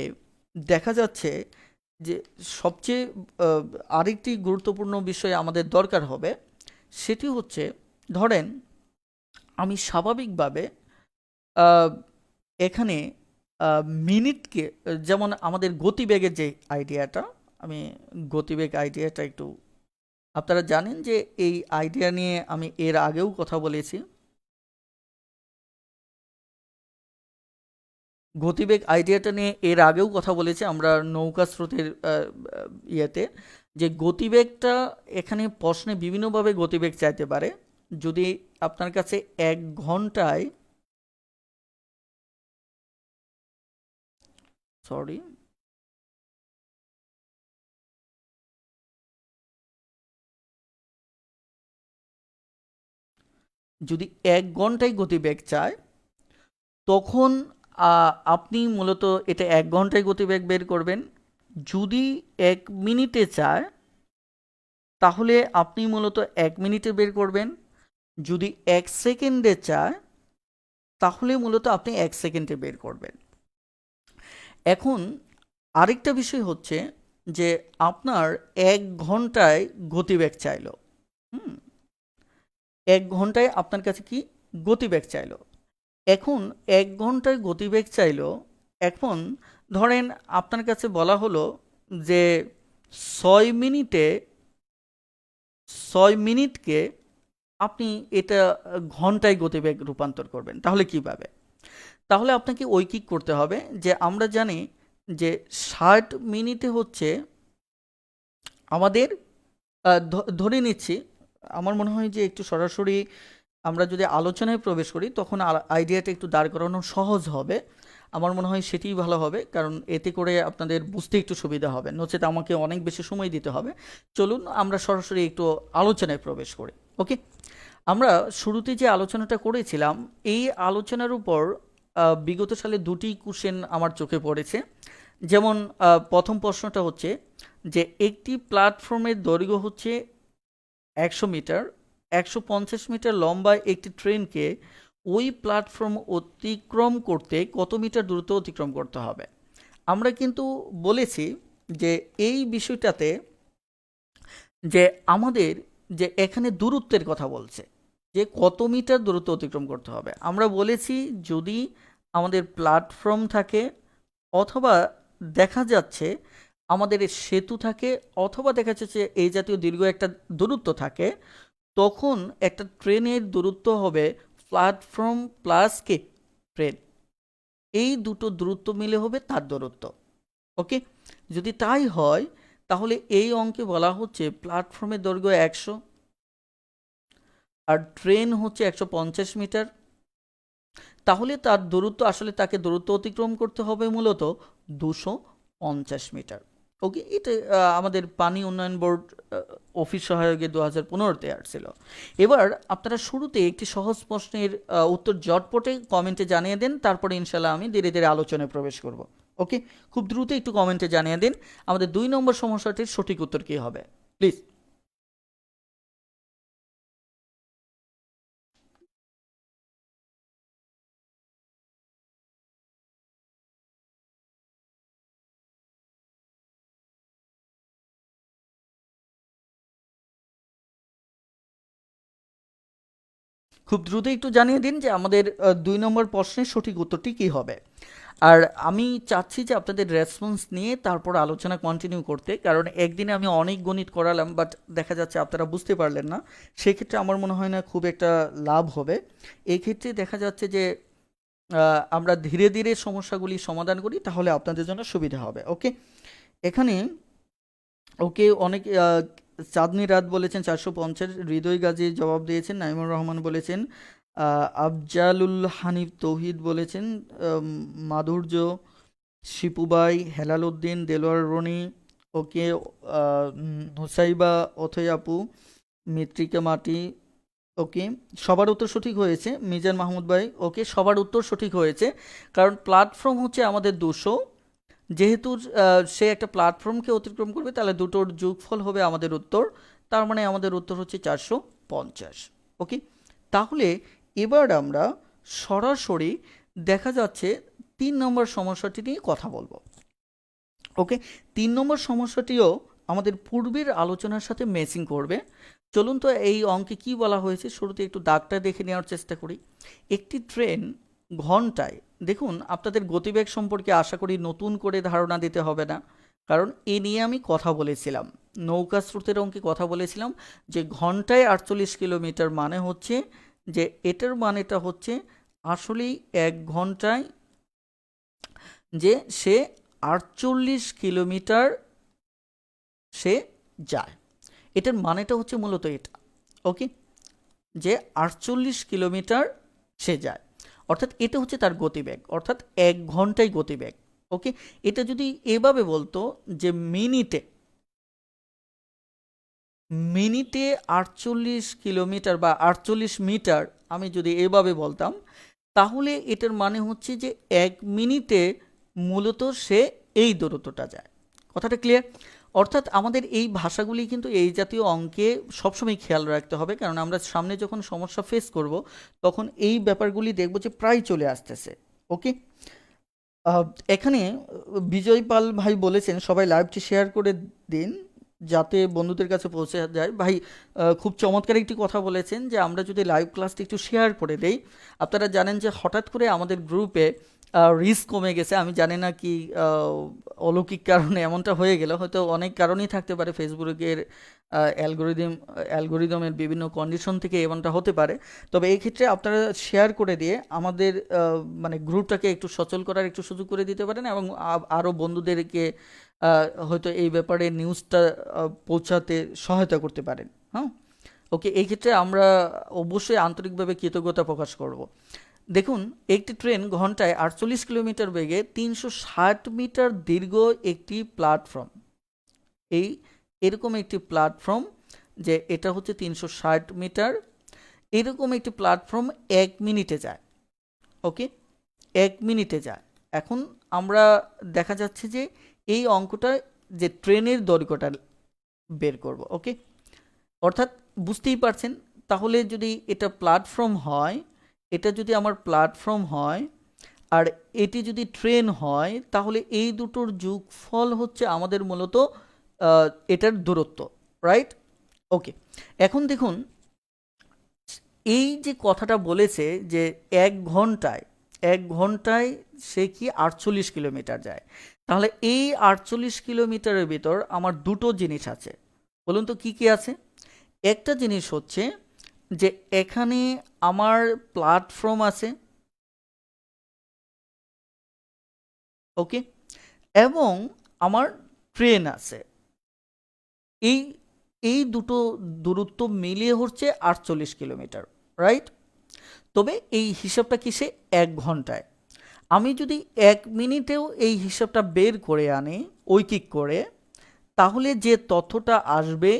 দেখা যাচ্ছে যে সবচেয়ে আহ, আরেকটি গুরুত্বপূর্ণ বিষয় আমাদের দরকার হবে, সেটি হচ্ছে ধরেন আমি স্বাভাবিকভাবে আহ, এখানে মিনিটকে, যেমন আমাদের গতিবেগের যে আইডিয়াটা, আমি গতিবেগ আইডিয়াটা একটু, আপনারা জানেন যে এই আইডিয়া নিয়ে আমি এর আগেও কথা বলেছি। গতিবেগ আইডিয়াটা নিয়ে এর আগেও কথা বলেছি আমরা নৌকা স্রোতের ইয়েতে, যে গতিবেগটা এখানে প্রশ্নে বিভিন্নভাবে গতিবেগ চাইতে পারে। যদি আপনার কাছে 1 ঘন্টায়, সরি, যদি 1 ঘন্টায় গতিবেগ চায়, তখন আপনি মূলত এটা 1 ঘন্টায় গতিবেগ বের করবেন। যদি 1 মিনিটে চায়, তাহলে আপনি মূলত 1 মিনিটে বের করবেন। যদি 1 সেকেন্ডে চায়, তাহলে মূলত আপনি 1 সেকেন্ডে বের করবেন। এখন আরেকটা বিষয় হচ্ছে যে আপনার 1 ঘন্টায় গতিবেগ চাইলো, হুম, 1 ঘন্টায় আপনার কাছে কি গতিবেগ চাইলো। এখন 1 ঘন্টায় গতিবেগ চাইলো, এখন ধরেন আপনার কাছে বলা হলো যে 6 মিনিটে, 6 মিনিটকে আপনি এটা ঘন্টায় গতিবেগ রূপান্তর করবেন, তাহলে কিভাবে? তাহলে আপনাকে ঐকিক করতে হবে, যে আমরা জানি যে 60 মিনিটে হচ্ছে আমাদের, ধরে নিচ্ছি, আমার মনে হয় যে একটু সরাসরি আমরা যদি আলোচনায় প্রবেশ করি তখন আইডিয়াটা একটু দাঁড় করানো সহজ হবে। আমার মনে হয় সেটিই ভালো হবে, কারণ এতে করে আপনাদের বুঝতে একটু সুবিধা হবে, নচেত আমাকে অনেক বেশি সময় দিতে হবে। চলুন আমরা সরাসরি একটু আলোচনায় প্রবেশ করি। ওকে, আমরা শুরুতে যে আলোচনাটা করেছিলাম, এই আলোচনার উপর বিগত সালে 2টি কোশ্চেন আমার চোখে পড়েছে। যেমন প্রথম প্রশ্নটা হচ্ছে যে একটি প্ল্যাটফর্মের দৈর্ঘ্য হচ্ছে 100 মিটার, 150 মিটার লম্বা একটি ট্রেনকে ওই প্ল্যাটফর্ম অতিক্রম করতে কত মিটার দূরত্ব অতিক্রম করতে হবে। আমরা কিন্তু বলেছি যে এই বিষয়টাতে যে আমাদের, যে এখানে দূরত্বের কথা বলছে, যে কত মিটার দূরত্ব অতিক্রম করতে হবে। আমরা বলেছি যদি আমাদের প্ল্যাটফর্ম থাকে, অথবা দেখা যাচ্ছে আমাদের সেতু থাকে, অথবা দেখা যাচ্ছে এই জাতীয় দীর্ঘ একটা দূরত্ব থাকে, তখন একটা ট্রেনের দূরত্ব হবে প্ল্যাটফর্ম প্লাস কে ট্রেন, এই দুটো দূরত্ব মিলে হবে তার দূরত্ব। ওকে, যদি তাই হয় তাহলে এই অঙ্কে বলা হচ্ছে প্ল্যাটফর্মের দৈর্ঘ্য 100 আর ট্রেন হচ্ছে 150 মিটার, তাহলে তার দূরত্ব, আসলে তাকে দূরত্ব অতিক্রম করতে হবে মূলত 250 মিটার। ওকে, এটা আমাদের পানি উন্নয়ন বোর্ড অফিস সহায়কে 2015-তে আসছিল। এবার আপনারা শুরুতে একটি সহজ প্রশ্নের উত্তর জটপটে কমেন্টে জানিয়ে দেন, তারপরে ইনশাল্লাহ আমি ধীরে ধীরে আলোচনায় প্রবেশ করব। ওকে, খুব দ্রুত একটু কমেন্টে জানিয়ে দিন আমাদের 2 নম্বর সমস্যাটির সঠিক উত্তর কী হবে, প্লিজ। খুব দ্রুত একটু জানিয়ে দিন যে আমাদের 2 নম্বর প্রশ্নের সঠিক উত্তরটি কী হবে। আর আমি চাচ্ছি যে আপনাদের রেসপন্স নিয়ে তারপর আলোচনা কন্টিনিউ করতে, কারণ একদিনে আমি অনেক গণিত করালাম, বাট দেখা যাচ্ছে আপনারা বুঝতে পারলেন না, সেক্ষেত্রে আমার মনে হয় না খুব একটা লাভ হবে। এই ক্ষেত্রে দেখা যাচ্ছে যে আমরা ধীরে ধীরে সমস্যাগুলি সমাধান করি, তাহলে আপনাদের জন্য সুবিধা হবে। ওকে, এখানে ওকে অনেক চাঁদনি রাত বলেছেন 450, হৃদয় গাজী জবাব দিয়েছেন, নাইমুর রহমান বলেছেন, আফজালুল হানিফ তৌহিদ বলেছেন, মাধুর্য, শিপুবাই, হেলাল উদ্দিন, দেলোয়ার রনি, ওকে, নুসাইবা অথৈ আপু, মৃত্তিকা মাটি, ওকে, সবার উত্তর সঠিক হয়েছে। মিজান মাহমুদ ভাই, ওকে, সবার উত্তর সঠিক হয়েছে। কারণ প্ল্যাটফর্ম হচ্ছে আমাদের 200, যেহেতু সে একটা প্ল্যাটফর্মকে অতিক্রম করবে, তাহলে দুটোর যোগফল হবে আমাদের উত্তর, তার মানে আমাদের উত্তর হচ্ছে 450। ওকে, তাহলে এবার আমরা সরাসরি দেখা যাচ্ছে 3 নম্বর সমস্যাটি নিয়ে কথা বলবো। ওকে, 3 নম্বর সমস্যাটিও আমাদের পূর্বের আলোচনার সাথে ম্যাচিং করবে। চলুন তো এই অঙ্কে কি বলা হয়েছে শুরুতে একটু দাগটা দেখে নেওয়ার চেষ্টা করি। একটি ট্রেন ঘন্টায়, দেখুন আপনাদের গতিবেগ সম্পর্কে আশা করি নতুন করে ধারণা দিতে হবে না, কারণ এ নিয়ে আমি কথা বলেছিলাম, নৌকা স্রোতের অঙ্কে কথা বলেছিলাম যে ঘন্টায় 48 কিলোমিটার মানে হচ্ছে যে এটার মানেটা হচ্ছে আসলেই 1 ঘন্টায় যে সে 48 কিলোমিটার সে যায়, এটার মানেটা হচ্ছে মূলত এটা। ওকে, যে 48 কিলোমিটার সে যায়, অর্থাৎ এটা হচ্ছে তার গতিবেগ, অর্থাৎ 1 ঘন্টায় গতিবেগ। ওকে, এটা যদি এভাবে বলতো যে মিনিটে মিনিটে 48 কিলোমিটার বা 48 মিটার, আমি যদি এভাবে বলতাম, তাহলে এটার মানে হচ্ছে যে 1 মিনিটে মূলত সে এই দূরত্বটা যায়। কথাটা ক্লিয়ার? অর্থাৎ আমাদের এই ভাষাগুলি কিন্তু এই জাতীয় অঙ্কে সবসময় খেয়াল রাখতে হবে, কারণ আমরা সামনে যখন সমস্যা ফেস করব তখন এই ব্যাপারগুলি দেখব যে প্রায় চলে আসতেছে। ওকে, এখানে বিজয় পাল ভাই বলেছেন সবাই লাইভটি শেয়ার করে দিন যাতে বন্ধুদের কাছে পৌঁছে যায়। ভাই খুব চমৎকার একটি কথা বলেছেন যে আমরা যদি লাইভ ক্লাসটি একটু শেয়ার করে দেই। আপনারা জানেন যে হঠাৎ করে আমাদের গ্রুপে রিস্ক কমে গেছে, আমি জানি না কি অলৌকিক কারণে এমনটা হয়ে গেল, হয়তো অনেক কারণই থাকতে পারে, ফেসবুকের অ্যালগোরিদমের বিভিন্ন কন্ডিশন থেকে এমনটা হতে পারে। তবে এই ক্ষেত্রে আপনারা শেয়ার করে দিয়ে আমাদের মানে গ্রুপটাকে একটু সচল করার একটু সুযোগ করে দিতে পারেন, এবং আরও বন্ধুদেরকে হয়তো এই ব্যাপারে নিউজটা পৌঁছাতে সহায়তা করতে পারেন। হ্যাঁ, ওকে, এই ক্ষেত্রে আমরা অবশ্যই আন্তরিকভাবে কৃতজ্ঞতা প্রকাশ করব। দেখুন, একটি ট্রেন ঘন্টায় 48 কিলোমিটার বেগে 360 মিটার দীর্ঘ একটি প্ল্যাটফর্ম, এরকম একটি প্ল্যাটফর্ম, যে এটা হচ্ছে 360 মিটার, এরকম একটি প্ল্যাটফর্ম 1 মিনিটে যায়। ওকে, 1 মিনিটে যায়। এখন আমরা দেখা যাচ্ছে যে এই অঙ্কটা যে ট্রেনের দৈর্ঘ্যটা বের করব। ওকে, অর্থাৎ বুঝতেই পারছেন, তাহলে যদি এটা প্ল্যাটফর্ম হয়, এটা যদি আমার প্ল্যাটফর্ম হয় আর এটি যদি ট্রেন হয়, তাহলে এই দুটোর যোগফল হচ্ছে আমাদের মূলত এটার দূরত্ব, রাইট? ওকে, এখন দেখুন এই যে কথাটা বলেছে যে 1 ঘন্টায় সে কি 48 কিলোমিটার যায়, তাহলে এই 48 কিলোমিটারের ভিতর আমার দুটো জিনিস আছে, বলুন তো কি কি আছে। একটা জিনিস হচ্ছে যে এখানে আমার প্ল্যাটফর্ম আছে, ওকে, এবং আমার ট্রেন আছে, এই এই দুটো দূরত্ব মিলিয়ে হচ্ছে 48 কিলোমিটার, রাইট? তবে এই হিসাবটা কিসে? 1 ঘন্টায়। আমি যদি 1 মিনিটেও এই হিসাবটা বের করে আনি ঐকিক করে, তাহলে যে তথ্যটা আসবে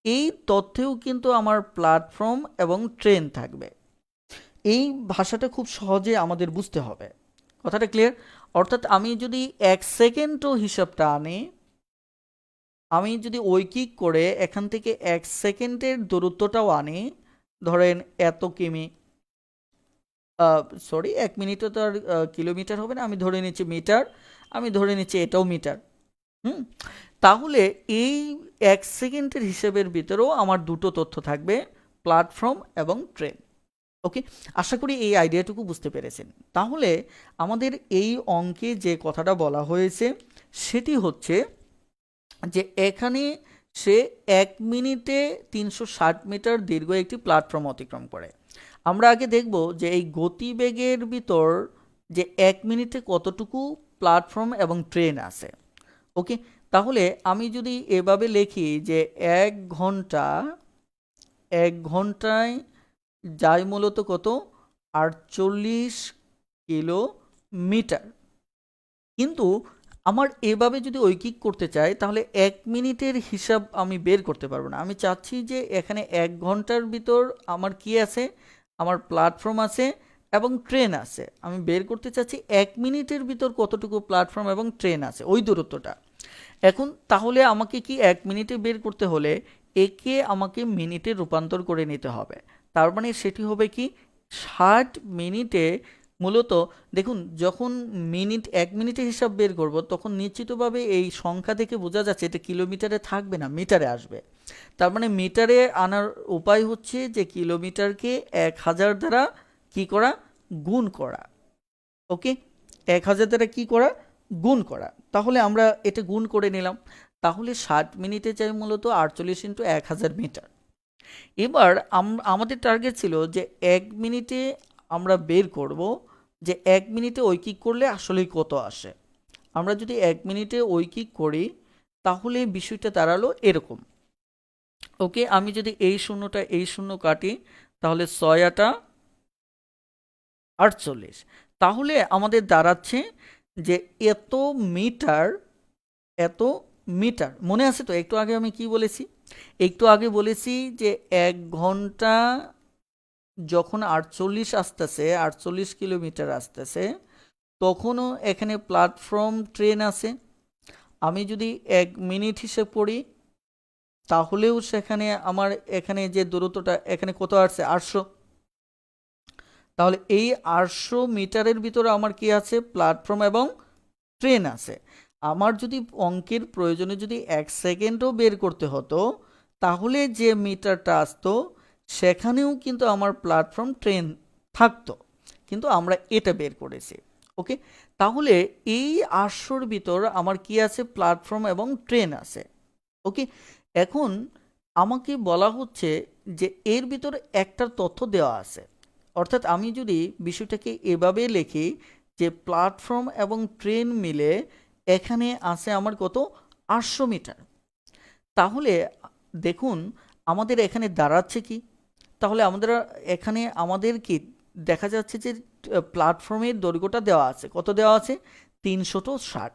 এই তথ্যেও কিন্তু আমার প্ল্যাটফর্ম এবং ট্রেন থাকবে। এই ভাষাটা খুব সহজে আমাদের বুঝতে হবে, কথাটা ক্লিয়ার? অর্থাৎ আমি যদি 1 সেকেন্ডও হিসাবটা আনি, আমি যদি ঐকিক করে এখান থেকে 1 সেকেন্ডের দূরত্বটাও আনি, ধরেন এত কিমি, সরি 1 মিনিটে তো আর কিলোমিটার হবে না, আমি ধরে নিচ্ছি মিটার, আমি ধরে নিচ্ছি এটাও মিটার। তাহলে এই 1 সেকেন্ডের হিসেবের ভিতরেও আমার দুটো তথ্য থাকবে, প্ল্যাটফর্ম এবং ট্রেন। ওকে, আশা করি এই আইডিয়াটুকু বুঝতে পেরেছেন। তাহলে আমাদের এই অঙ্কে যে কথাটা বলা হয়েছে সেটি হচ্ছে যে এখানে সে 1 মিনিটে 360 মিটার দীর্ঘ একটি প্ল্যাটফর্ম অতিক্রম করে। আমরা আগে দেখব যে এই গতিবেগের ভিতর যে 1 মিনিটে কতটুকু প্ল্যাটফর্ম এবং ট্রেন আছে। ওকে, তাহলে আমি যদি এভাবে লিখি যে 1 ঘন্টা, 1 ঘন্টায় যায় মূলত কত, 48 কিলোমিটার। কিন্তু আমার এভাবে যদি ঐকিক করতে চাই তাহলে 1 মিনিটের হিসাব আমি বের করতে পারবো না। আমি চাচ্ছি যে এখানে 1 ঘন্টার ভিতর আমার কি আছে, আমার প্ল্যাটফর্ম আছে এবং ট্রেন আছে। আমি বের করতে চাচ্ছি 1 মিনিটের ভিতর কতটুকু প্ল্যাটফর্ম এবং ট্রেন আছে, ওই দূরত্বটা। এখন তাহলে আমাকে কি 1 মিনিটে বের করতে হলে একে আমাকে মিনিটে রূপান্তর করে নিতে হবে। তার মানে সেটি হবে কি, 60 মিনিটে মূলত, দেখুন যখন 1 মিনিটে হিসাব বের করব তখন নিশ্চিতভাবে এই সংখ্যা থেকে বোঝা যাচ্ছে এটা কিলোমিটারে থাকবে না, মিটারে আসবে। তার মানে মিটারে আনার উপায় হচ্ছে যে কিলোমিটারকে 1000 দ্বারা কি করা, গুণ করা। ওকে, 1000 দ্বারা কি করা, গুণ করা। তাহলে আমরা এটা গুণ করে নিলাম। তাহলে 60 মিনিটে চাই মূলত 48 × 1000 মিটার। এবার আমাদের টার্গেট ছিল যে 1 মিনিটে আমরা বের করব যে 1 মিনিটে ঐকিক করলে আসলেই কত আসে। আমরা যদি 1 মিনিটে ঐকিক করি তাহলে বিষয়টা দাঁড়ালো এরকম। ওকে, আমি যদি এই শূন্যটা এই শূন্য কাটি তাহলে 6 × 8 = 48। তাহলে আমাদের দাঁড়াচ্ছে যে এত মিটার, এত মিটার। মনে আছে তো একটু আগে আমি কি বলেছি? একটু আগে বলেছি যে 1 ঘন্টা যখন 48 আসতেছে, 48 কিলোমিটার আসতেছে, তখনও এখানে প্ল্যাটফর্ম ট্রেন আছে। আমি যদি 1 মিনিট হিসেব করি তাহলেও সেখানে আমার এখানে যে দূরত্বটা এখানে কত আসছে, 800। তাহলে এই 800 মিটারের ভিতরে আমার কি আছে, প্ল্যাটফর্ম এবং ট্রেন আছে। আমার যদি অঙ্কের প্রয়োজনে যদি 1 সেকেন্ডও বের করতে হতো তাহলে যে মিটারটা আসতো সেখানেও কিন্তু আমার প্ল্যাটফর্ম ট্রেন থাকতো, কিন্তু আমরা এটা বের করেছি। ওকে, তাহলে এই 800-র ভিতর আমার কি আছে, প্ল্যাটফর্ম এবং ট্রেন আছে। ওকে, এখন আমাকে বলা হচ্ছে যে এর ভিতর একটা তথ্য দেওয়া আছে। অর্থাৎ আমি যদি বিষয়টাকে এভাবে লিখি যে প্ল্যাটফর্ম এবং ট্রেন মিলে এখানে আছে আমার কত, 800 মিটার। তাহলে দেখুন আমাদের এখানে দাঁড়াচ্ছে কি, তাহলে আমাদের এখানে আমাদের কি দেখা যাচ্ছে যে প্ল্যাটফর্মের দৈর্ঘ্যটা দেওয়া আছে, কত দেওয়া আছে, 360।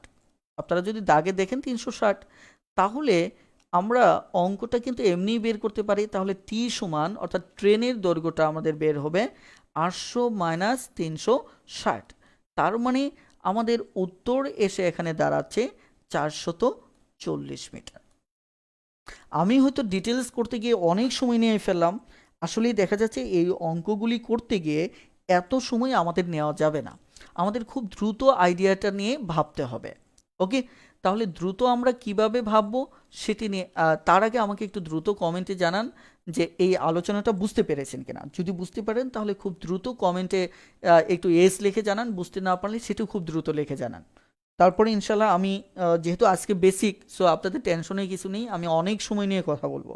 আপনারা যদি দাগে দেখেন 360। তাহলে আমরা অঙ্কটা কিন্তু এমনিই বের করতে পারি। তাহলে টি সমান, অর্থাৎ ট্রেনের দৈর্ঘ্যটা আমাদের বের হবে 800 - 360। তার মানে আমাদের উত্তর এসে এখানে দাঁড়াচ্ছে 440 মিটার। আমি হয়তো ডিটেলস করতে গিয়ে অনেক সময় নিয়ে ফেললাম। আসলেই দেখা যাচ্ছে এই অঙ্কগুলি করতে গিয়ে এত সময় আমাদের নেওয়া যাবে না। আমাদের খুব দ্রুত আইডিয়াটা নিয়ে ভাবতে হবে। ওকে, তাহলে দ্রুত আমরা কিভাবে ভাববো সেটি নিয়ে তার আগে আমাকে একটু দ্রুত কমেন্টে জানান যে এই আলোচনাটা বুঝতে পেরেছেন কিনা। যদি বুঝতে পারেন তাহলে খুব দ্রুত কমেন্টে একটু এস লিখে জানান, বুঝতে না পারলে সেটাও খুব দ্রুত লিখে জানান। তারপরে ইনশাল্লাহ আমি যেহেতু আজকে বেসিক, সো আপনাদের টেনশনের কিছু নেই, আমি অনেক সময় নিয়ে কথা বলবো।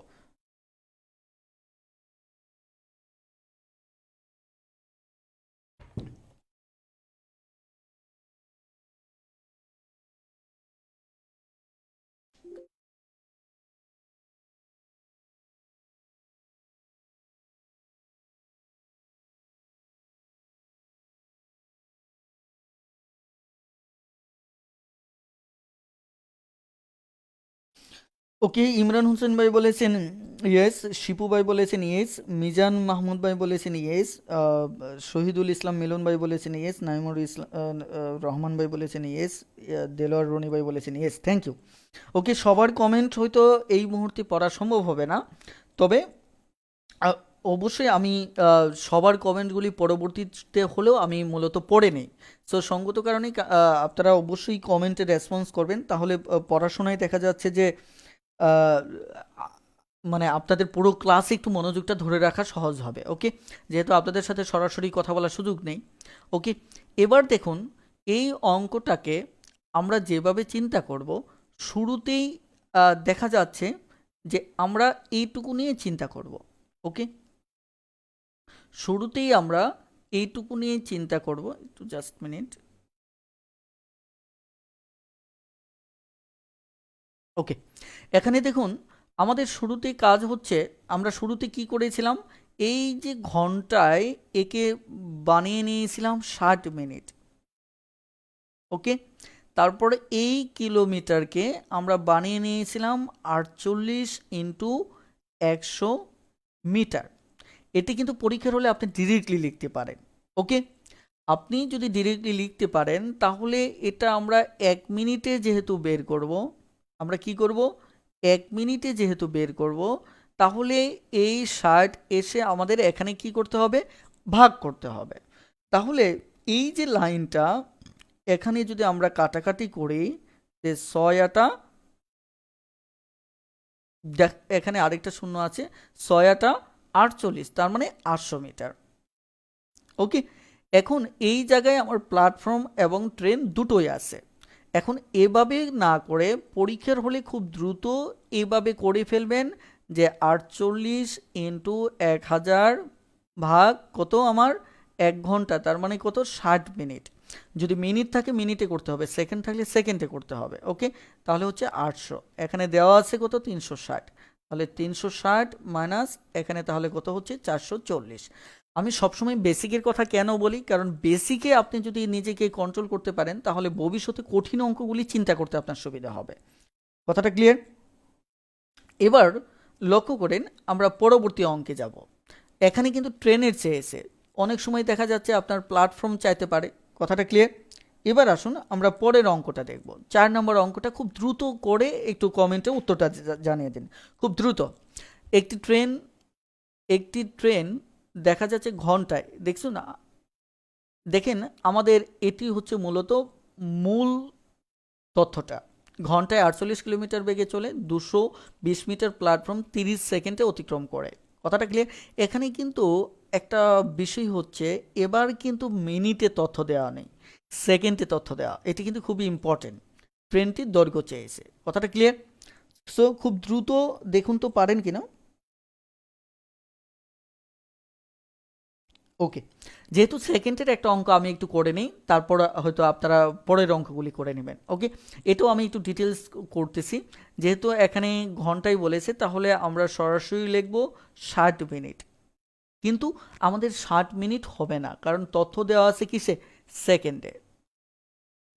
ওকে, ইমরান হোসেন ভাই বলেছেন ইয়েস, শিপু ভাই বলেছেন ইয়েস, মিজান মাহমুদ ভাই বলেছেন ইয়েস, শহীদুল ইসলাম মিলন ভাই বলেছেন ইয়েস, নাইমুর ইসলাম রহমান ভাই বলেছেন ইয়েস, দেলোয়ার রনি ভাই বলেছেন ইয়েস। Thank you. ওকে, সবার কমেন্ট হয়তো এই মুহূর্তে পড়া সম্ভব হবে না, তবে আ, অবশ্যই আমি সবার কমেন্টগুলি পরবর্তীতে হলেও আমি মূলত পড়ে নেই। সো সঙ্গত কারণেই আপনারা অবশ্যই কমেন্টে রেসপন্স করবেন, তাহলে পড়াশোনায় দেখা যাচ্ছে যে আহ, মানে আপনাদের পুরো ক্লাসে একটু মনোযোগটা ধরে রাখা সহজ হবে। ওকে, যেহেতু আপনাদের সাথে সরাসরি কথা বলার সুযোগ নেই। ওকে, এবার দেখুন এই অঙ্কটাকে আমরা যেভাবে চিন্তা করব, শুরুতেই দেখা যাচ্ছে যে আমরা এইটুকু নিয়ে চিন্তা করব। ওকে, শুরুতেই আমরা এইটুকু নিয়ে চিন্তা করব। একটু, জাস্ট মিনিট। ওকে, এখানে দেখুন আমাদের শুরুতে কাজ হচ্ছে, আমরা শুরুতে কি করেছিলাম, এই যে ঘন্টায় একে বানিয়ে নিয়েছিলাম 60 মিনিট। ওকে, তারপরে এই কিলোমিটারকে আমরা বানিয়ে নিয়েছিলাম 48 × 100 মিটার। এটি কিন্তু পরীক্ষার হলে আপনি ডিরেক্টলি লিখতে পারেন। ওকে, আপনি যদি ডিরেক্টলি লিখতে পারেন তাহলে এটা আমরা 1 মিনিটে যেহেতু বের করব, আমরা কি করব, 1 মিনিটে যেহেতু বের করব, তাহলে এই 60 এসে আমাদের এখানে কি করতে হবে, ভাগ করতে হবে। তাহলে এই যে লাইনটা এখানে যদি আমরা কাটাকাটি করি, যে 6 এখানে আরেকটা শূন্য আছে, 6 × 8 = 48, তার মানে 800 মিটার। ওকে, এখন এই জায়গায় আমার প্ল্যাটফর্ম এবং ট্রেন দুটোই আছে। এখন এভাবে না করে পরীক্ষার হলে খুব দ্রুত এভাবে করে ফেলবেন, যে 48 × 1000 ভাগ কত, আমার 1 ঘন্টা, তার মানে কত, 60 মিনিট। যদি মিনিট থাকে মিনিটে করতে হবে, সেকেন্ড থাকলে সেকেন্ডে করতে হবে। ওকে, তাহলে হচ্ছে 800, এখানে দেওয়া আছে কত, 360, তাহলে 360 মাইনাস এখানে তাহলে কত হচ্ছে, 440। আমি সবসময় বেসিকের কথা কেন বলি, কারণ বেসিকে আপনি যদি নিজেকে কন্ট্রোল করতে পারেন তাহলে ভবিষ্যতে কঠিন অঙ্কগুলি চিন্তা করতে আপনার সুবিধা হবে। কথাটা ক্লিয়ার? এবার লক্ষ্য করেন, আমরা পরবর্তী অঙ্কে যাব। এখানে কিন্তু ট্রেনের চেয়েছে, অনেক সময় দেখা যাচ্ছে আপনার প্ল্যাটফর্ম চাইতে পারে। কথাটা ক্লিয়ার? এবার আসুন আমরা পরের অঙ্কটা দেখব। 4 নম্বর অঙ্কটা খুব দ্রুত করে একটু কমেন্টে উত্তরটা জানিয়ে দিন, খুব দ্রুত। একটি ট্রেন দেখা যাচ্ছে ঘন্টায়, দেখছো না, দেখেন আমাদের এটি হচ্ছে মূলত মূল তথ্যটা। ঘন্টায় 48 কিলোমিটার বেগে চলে, 220 মিটার প্ল্যাটফর্ম 30 সেকেন্ডে অতিক্রম করে। কথাটা ক্লিয়ার? এখানে কিন্তু একটা বিষয় হচ্ছে, এবার কিন্তু মিনিটে তথ্য দেওয়া নেই, সেকেন্ডে তথ্য দেওয়া, এটি কিন্তু খুবই ইম্পর্টেন্ট। ট্রেনটির দৈর্ঘ্য চেয়েছে। কথাটা ক্লিয়ার? সো খুব দ্রুত দেখুন তো পারেন কিনা। ওকে, যেহেতু সেকেন্ডের একটা অঙ্ক আমি একটু করে নিই, তারপর হয়তো আপনারা পরের অঙ্কগুলি করে নেবেন। ওকে, এটাও আমি একটু ডিটেলস করতেছি। যেহেতু এখানে ঘন্টায় বলেছে, তাহলে আমরা সরাসরি লিখব 60 মিনিট। কিন্তু আমাদের 60 মিনিট হবে না, কারণ তথ্য দেওয়া আছে কিসে, সেকেন্ডে।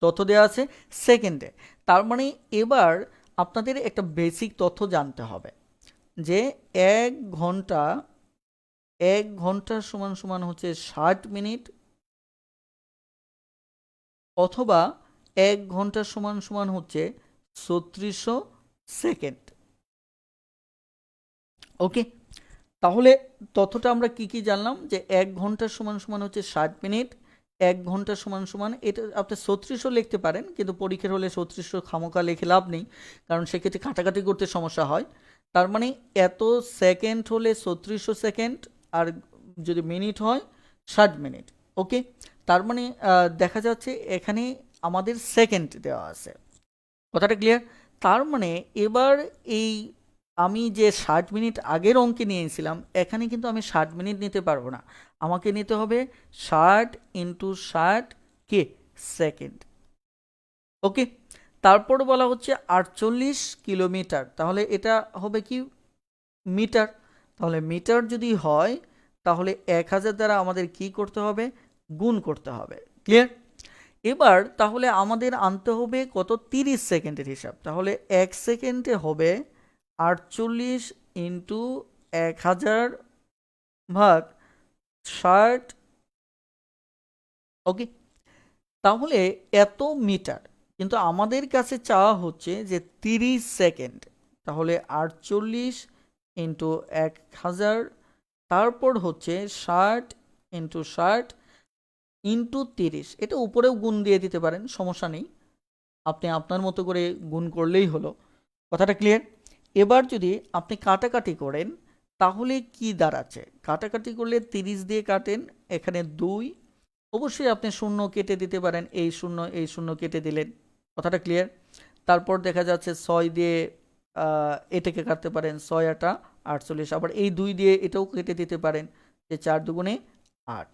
তথ্য দেওয়া আছে সেকেন্ডে। তার মানে এবার আপনাদের একটা বেসিক তথ্য জানতে হবে, যে 1 ঘন্টা, 1 ঘন্টা সমান সমান হচ্ছে 60 মিনিট, অথবা 1 ঘন্টা সমান সমান হচ্ছে 3600 সেকেন্ড। ওকে, তাহলে তথ্যটা আমরা কি কি জানলাম, যে 1 ঘন্টা সমান সমান হচ্ছে 60 মিনিট, 1 ঘন্টা সমান সমান, এটা আপনি 3600 লিখতে পারেন, কিন্তু পরীক্ষার হলে 3600 খামোকা লিখে লাভ নেই, কারণ সেক্ষেত্রে কাটাকাটি করতে সমস্যা হয়। তার মানে এত সেকেন্ড হলে 3600 সেকেন্ড, আর যদি মিনিট হয় 60 মিনিট। ওকে, তার মানে দেখা যাচ্ছে এখানে আমাদের সেকেন্ড দেওয়া আছে। কথাটা ক্লিয়ার? তার মানে এবার এই আমি যে 60 মিনিট আগের অঙ্কে নিয়েছিলাম, এখানে কিন্তু আমি 60 মিনিট নিতে পারবো না, আমাকে নিতে হবে 60 × 60 সেকেন্ড। ওকে, তারপর বলা হচ্ছে 48 কিলোমিটার, তাহলে এটা হবে কি, মিটার। তাহলে মিটার যদি হয়, তাহলে 1000 দ্বারা আমাদের কি করতে হবে, গুণ করতে হবে। ক্লিয়ার? এবার তাহলে আমাদের আনতে হবে কত, 30 সেকেন্ডের হিসাব। তাহলে 1 সেকেন্ডে হবে 48 × 1000 ভাগ 60। ওকে, তাহলে এত মিটার, কিন্তু আমাদের কাছে চাওয়া হচ্ছে যে 30 সেকেন্ড। তাহলে 48 × 1000, তারপর হচ্ছে 60 × 60 × 30। এটা উপরেও গুণ দিয়ে দিতে পারেন, সমস্যা নেই, আপনি আপনার মতো করে গুণ করলেই হলো। কথাটা ক্লিয়ার? এবার যদি আপনি কাটাকাটি করেন, তাহলে কি দাঁড়াচ্ছে, কাটাকাটি করলে 30 দিয়ে কাটেন, এখানে 2, অবশ্যই আপনি শূন্য কেটে দিতে পারেন, এই শূন্য এই শূন্য কেটে দিলেন। কথাটা ক্লিয়ার? তারপর দেখা যাচ্ছে 6 দিয়ে এটাকে কাটতে পারেন, 6 × 8 = 48, আবার এই 2 দিয়ে এটাও কেটে দিতে পারেন, যে 4 দুগুণে 8।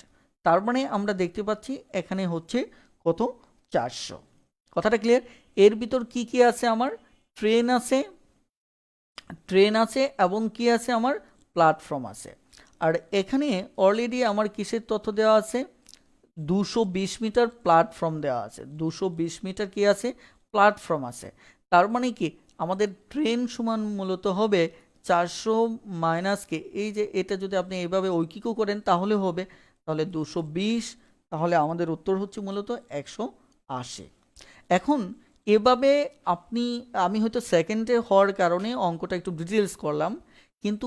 তার মানে আমরা দেখতে পাচ্ছি এখানে হচ্ছে কত, 400। কথাটা ক্লিয়ার? এর ভিতর কি কি আছে আমার, ট্রেন আছে, এবং কি আছে আমার প্ল্যাটফর্ম আছে। আর এখানে অলরেডি আমার কিসের তথ্য দেওয়া আছে, 220 মিটার প্ল্যাটফর্ম দেওয়া আছে, 220 মিটার কি আছে, প্ল্যাটফর্ম আছে। তার মানে কি আমাদের ট্রেন সমান মূলত হবে 400 মাইনাস কে, এই যে এটা যদি আপনি এইভাবে ঐকিকও করেন তাহলে হবে, তাহলে 220, তাহলে আমাদের উত্তর হচ্ছে মূলত 180। এখন এভাবে আপনি, আমি হয়তো সেকেন্ডে হওয়ার কারণে অঙ্কটা একটু ডিটেলস করলাম, কিন্তু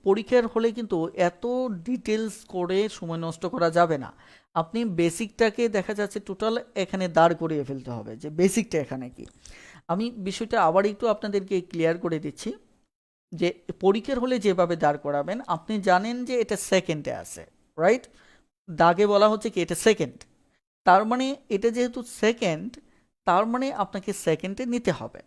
পরীক্ষার হলে কিন্তু এত ডিটেলস করে সময় নষ্ট করা যাবে না। আপনি বেসিকটাকে দেখা যাচ্ছে টোটাল এখানে দাঁড় করিয়ে ফেলতে হবে, যে বেসিকটা এখানে কি। আমি বিষয়টা আবার একটু আপনাদেরকে ক্লিয়ার করে দিচ্ছি, যে পরীক্ষার হলে যেভাবে দাঁড় করাবেন, আপনি জানেন যে এটা সেকেন্ডে আছে, রাইট, দাগে বলা হচ্ছে কি এটা সেকেন্ড, তার মানে এটা যেহেতু সেকেন্ড, তার মানে আপনাকে সেকেন্ডে নিতে হবে,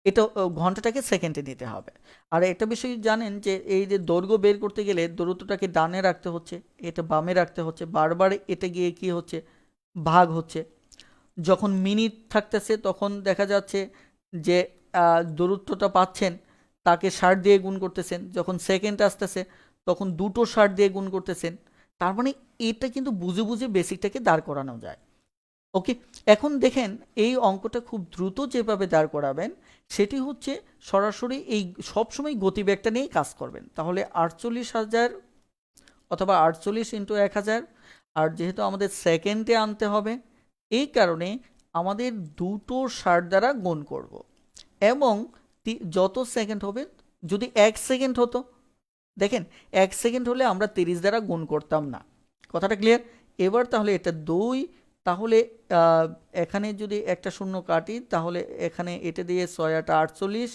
এটা ঘন্টাটাকে সেকেন্ডে নিতে হবে। আর একটা বিষয় জানেন যে এই যে দৈর্ঘ্য বের করতে গেলে দূরত্বটাকে ডানে রাখতে হচ্ছে, এটা বামে রাখতে হচ্ছে, বারবার এটা গিয়ে কি হচ্ছে, ভাগ হচ্ছে। যখন মিনিট থাকতেছে তখন দেখা যাচ্ছে যে দূরত্বটা পাচ্ছেন তাকে 60 দিয়ে গুণ করতেছেন, যখন সেকেন্ড আসতেছে তখন দুটো 60 দিয়ে গুণ করতেছেন। তার মানে এটা কিন্তু বুঝে বুঝে বেসিকটাকে দাঁড় করানো যায়। ওকে, এখন দেখেন এই অঙ্কটা খুব দ্রুত যেভাবে দাঁড় করাবেন সেটি হচ্ছে সরাসরি এই সবসময় গতিবেগটা নিয়েই কাজ করবেন। তাহলে 48,000 অথবা 48 ইন্টু 1000, আর যেহেতু আমাদের সেকেন্ডে আনতে হবে এই কারণে আমাদের দুটো 60 দ্বারা গুণ করব, এবং যত সেকেন্ড হবে, যদি 1 সেকেন্ড হতো, দেখেন 1 সেকেন্ড হলে আমরা 30 দ্বারা গুণ করতাম না, কথাটা ক্লিয়ার। এবার তাহলে এটা 2, তাহলে এখানে যদি একটা শূন্য কাটি তাহলে এখানে এটা দিয়ে 6 8 48,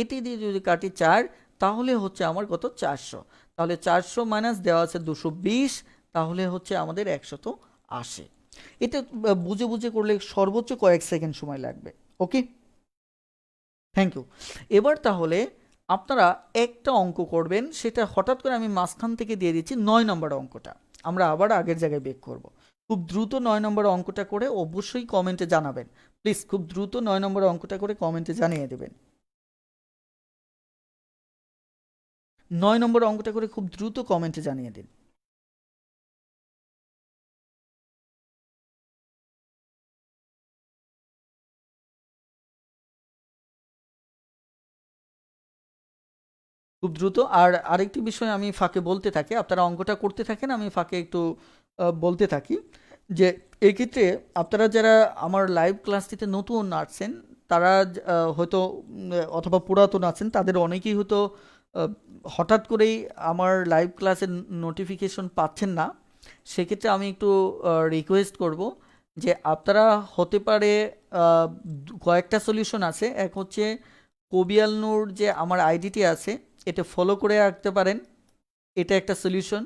এটি দিয়ে যদি কাটি 4, তাহলে হচ্ছে আমার কত, 400। তাহলে 400 মাইনাস দেওয়া আছে 220, তাহলে হচ্ছে আমাদের 180। এটা বুঝে বুঝে করলে সর্বোচ্চ কয়েক সেকেন্ড সময় লাগবে। ওকে, থ্যাংক ইউ। এবার তাহলে আপনারা একটা অঙ্ক করবেন, সেটা হঠাৎ করে আমি মাঝখান থেকে দিয়ে দিচ্ছি 9 নম্বর অঙ্কটা, আমরা আবার আগের জায়গায় বেক করব। খুব দ্রুত 9 নম্বর অঙ্কটা করে অবশ্যই কমেন্টে জানাবেন, প্লিজ খুব দ্রুত 9 নম্বর অঙ্কটা করে কমেন্টে জানিয়ে দেবেন। 9 নম্বর অঙ্কটা করে খুব দ্রুত কমেন্টে জানিয়ে দিন। খুব দ্রুত। আর আরেকটি বিষয় আমি ফাঁকে বলতে থাকি, আপনারা অঙ্কটা করতে থাকেন, আমি ফাঁকে একটু বলতে থাকি, যে এক্ষেত্রে আপনারা যারা আমার লাইভ ক্লাসটিতে নতুন আসছেন তারা হয়তো অথবা পুরাতন আছেন, তাদের অনেকেই হয়তো আহ, হঠাৎ করেই আমার লাইভ ক্লাসের নোটিফিকেশন পাচ্ছেন না। সেক্ষেত্রে আমি একটু রিকোয়েস্ট করব যে আপনারা হতে পারে কয়েকটা সলিউশন আছে। এক হচ্ছে কবিয়াল নূর যে আমার আইডিটি আছে এটা ফলো করে রাখতে পারেন, এটা একটা সলিউশন,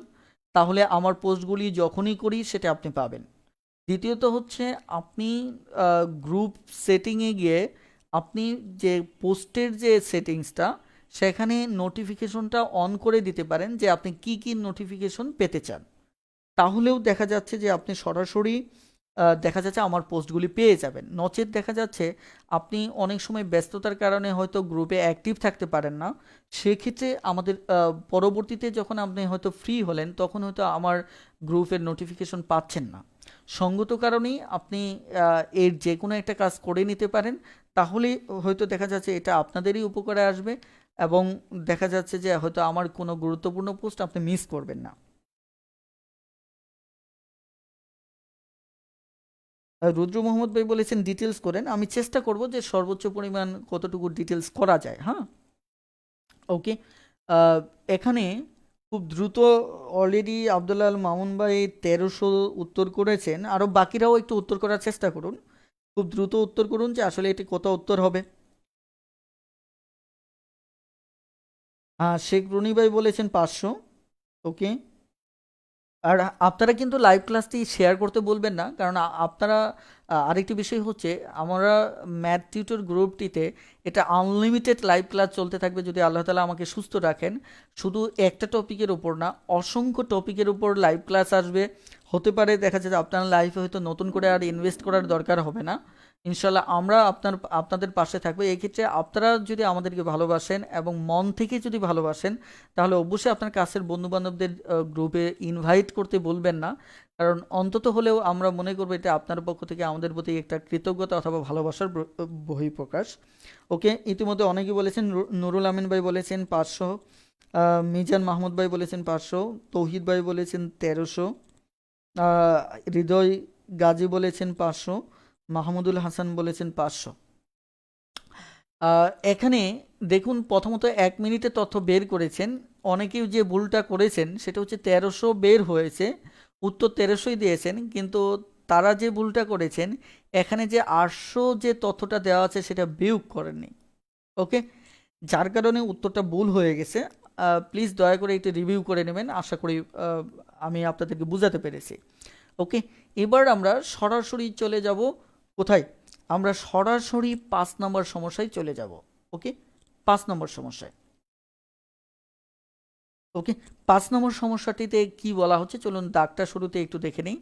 তাহলে আমার পোস্টগুলি যখনই করি সেটা আপনি পাবেন। দ্বিতীয়ত হচ্ছে আপনি গ্রুপ সেটিংয়ে গিয়ে আপনি যে পোস্টের যে সেটিংসটা সেখানে নোটিফিকেশনটা অন করে দিতে পারেন, যে আপনি কি কি নোটিফিকেশন পেতে চান, তাহলেও দেখা যাচ্ছে যে আপনি সরাসরি দেখা যাচ্ছে আমার পোস্টগুলি পেয়ে যাবেন। নচেত দেখা যাচ্ছে আপনি অনেক সময় ব্যস্ততার কারণে হয়তো গ্রুপে অ্যাক্টিভ থাকতে পারেন না, সেক্ষেত্রে আমাদের পরবর্তীতে যখন আপনি হয়তো ফ্রি হলেন তখন হয়তো আমার গ্রুপের নোটিফিকেশন পাচ্ছেন না। সঙ্গত কারণেই আপনি এর যে কোনো একটা কাজ করে নিতে পারেন, তাহলে হয়তো দেখা যাচ্ছে এটা আপনাদেরই উপকারে আসবে, এবং দেখা যাচ্ছে যে হয়তো আমার কোনো গুরুত্বপূর্ণ পোস্ট আপনি মিস করবেন না। রুদ্র মোহাম্মদ ভাই বলেছেন ডিটেলস করেন, আমি চেষ্টা করব যে সর্বোচ্চ পরিমাণ কতটুকু ডিটেলস করা যায়। হ্যাঁ, ওকে। এখানে খুব দ্রুত অলরেডি আব্দুল্লাহ আল মামুন ভাই 1300 উত্তর করেছেন, আরও বাকিরাও একটু উত্তর করার চেষ্টা করুন, খুব দ্রুত উত্তর করুন যে আসলে এটি কত উত্তর হবে। শেখ রুনি ভাই বলেছেন 500। ওকে, আর আপনারা কিন্তু লাইভ ক্লাসটি শেয়ার করতে বলবেন না, কারণ আপনারা আরেকটি বিষয় হচ্ছে আমরা ম্যাথ টিউটর গ্রুপটিতে এটা আনলিমিটেড লাইভ ক্লাস চলতে থাকবে যদি আল্লাহ তালা আমাকে সুস্থ রাখেন। শুধু একটা টপিকের উপর না, অসংখ্য টপিকের উপর লাইভ ক্লাস আসবে। হতে পারে দেখা যায় যে আপনার লাইফে হয়তো নতুন করে আর ইনভেস্ট করার দরকার হবে না, ইনশাল্লাহ আমরা আপনাদের পাশে থাকবো। এই ক্ষেত্রে আপনারা যদি আমাদেরকে ভালোবাসেন এবং মন থেকে যদি ভালোবাসেন, তাহলে অবশ্যই আপনার কাছের বন্ধুবান্ধবদের গ্রুপে ইনভাইট করতে বলবেন না। কারণ অন্তত হলেও আমরা মনে করবো এটা আপনার পক্ষ থেকে আমাদের প্রতি একটা কৃতজ্ঞতা অথবা ভালোবাসার বহিঃপ্রকাশ। ওকে, ইতিমধ্যে অনেকেই বলেছেন। নুরুল আমিন ভাই বলেছেন 500, মিজান মাহমুদ ভাই বলেছেন 500, তৌহিদ ভাই বলেছেন 1300, হৃদয় গাজী বলেছেন 500, মাহমুদুল হাসান বলেছেন 500। এখানে দেখুন, প্রথমত 1 মিনিটে তথ্য বের করেছেন। অনেকেই যে ভুলটা করেছেন সেটা হচ্ছে 1300 বের হয়েছে, উত্তর 1300ই দিয়েছেন, কিন্তু তারা যে ভুলটা করেছেন এখানে যে 800 যে তথ্যটা দেওয়া আছে সেটা বিয়োগ করেননি। ওকে, যার কারণে উত্তরটা ভুল হয়ে গেছে। প্লিজ দয়া করে একটু রিভিউ করে নেবেন। আশা করি আমি আপনাদেরকে বুঝাতে পেরেছি। ওকে, এবার আমরা সরাসরি চলে যাব কোথায়? আমরা সরাসরি 5 নম্বর সমস্যায় চলে যাব। ওকে, 5 নম্বর সমস্যায়। ওকে, 5 নম্বর সমস্যাটিতে কি বলা হচ্ছে চলুন দাগটা শুরুতে একটু দেখে নিই।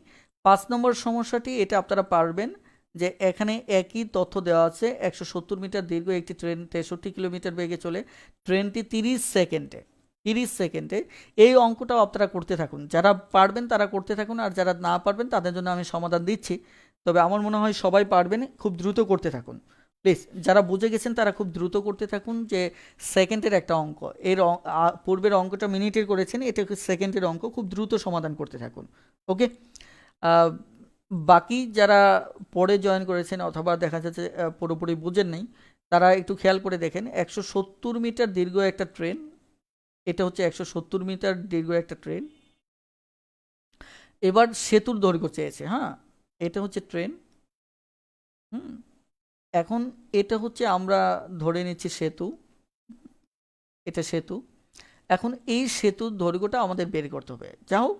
5 নম্বর সমস্যাটি, এটা আপনারা পারবেন যে এখানে একই তথ্য দেওয়া আছে। 170 মিটার দীর্ঘ একটি ট্রেন 63 কিলোমিটার বেগে চলে। ট্রেনটি 30 সেকেন্ডে। এই অঙ্কটাও আপনারা করতে থাকুন। যারা পারবেন তারা করতে থাকুন, আর যারা না পারবেন তাদের জন্য আমি সমাধান দিচ্ছি। তবে আমার মনে হয় সবাই পারবেন, খুব দ্রুত করতে থাকুন প্লিজ। যারা বুঝে গেছেন তারা খুব দ্রুত করতে থাকুন, যে সেকেন্ডের একটা অঙ্ক, এর পূর্বের অঙ্কটা মিনিটের করেছেন, এটা সেকেন্ডের অঙ্ক, খুব দ্রুত সমাধান করতে থাকুন। ওকে, বাকি যারা পরে জয়েন করেছেন অথবা দেখা যাচ্ছে পুরোপুরি বুঝেন নেই, তারা একটু খেয়াল করে দেখেন। 170 মিটার দীর্ঘ একটা ট্রেন, এটা হচ্ছে 170 মিটার দীর্ঘ একটা ট্রেন। এবার সেতুর দৈর্ঘ্য চেয়েছে। হ্যাঁ, এটা হচ্ছে ট্রেন। হুম, এখন এটা হচ্ছে, আমরা ধরে নিচ্ছি সেতু, এটা সেতু। এখন এই সেতুর দৈর্ঘ্যটা আমাদের বের করতে হবে। যা হোক,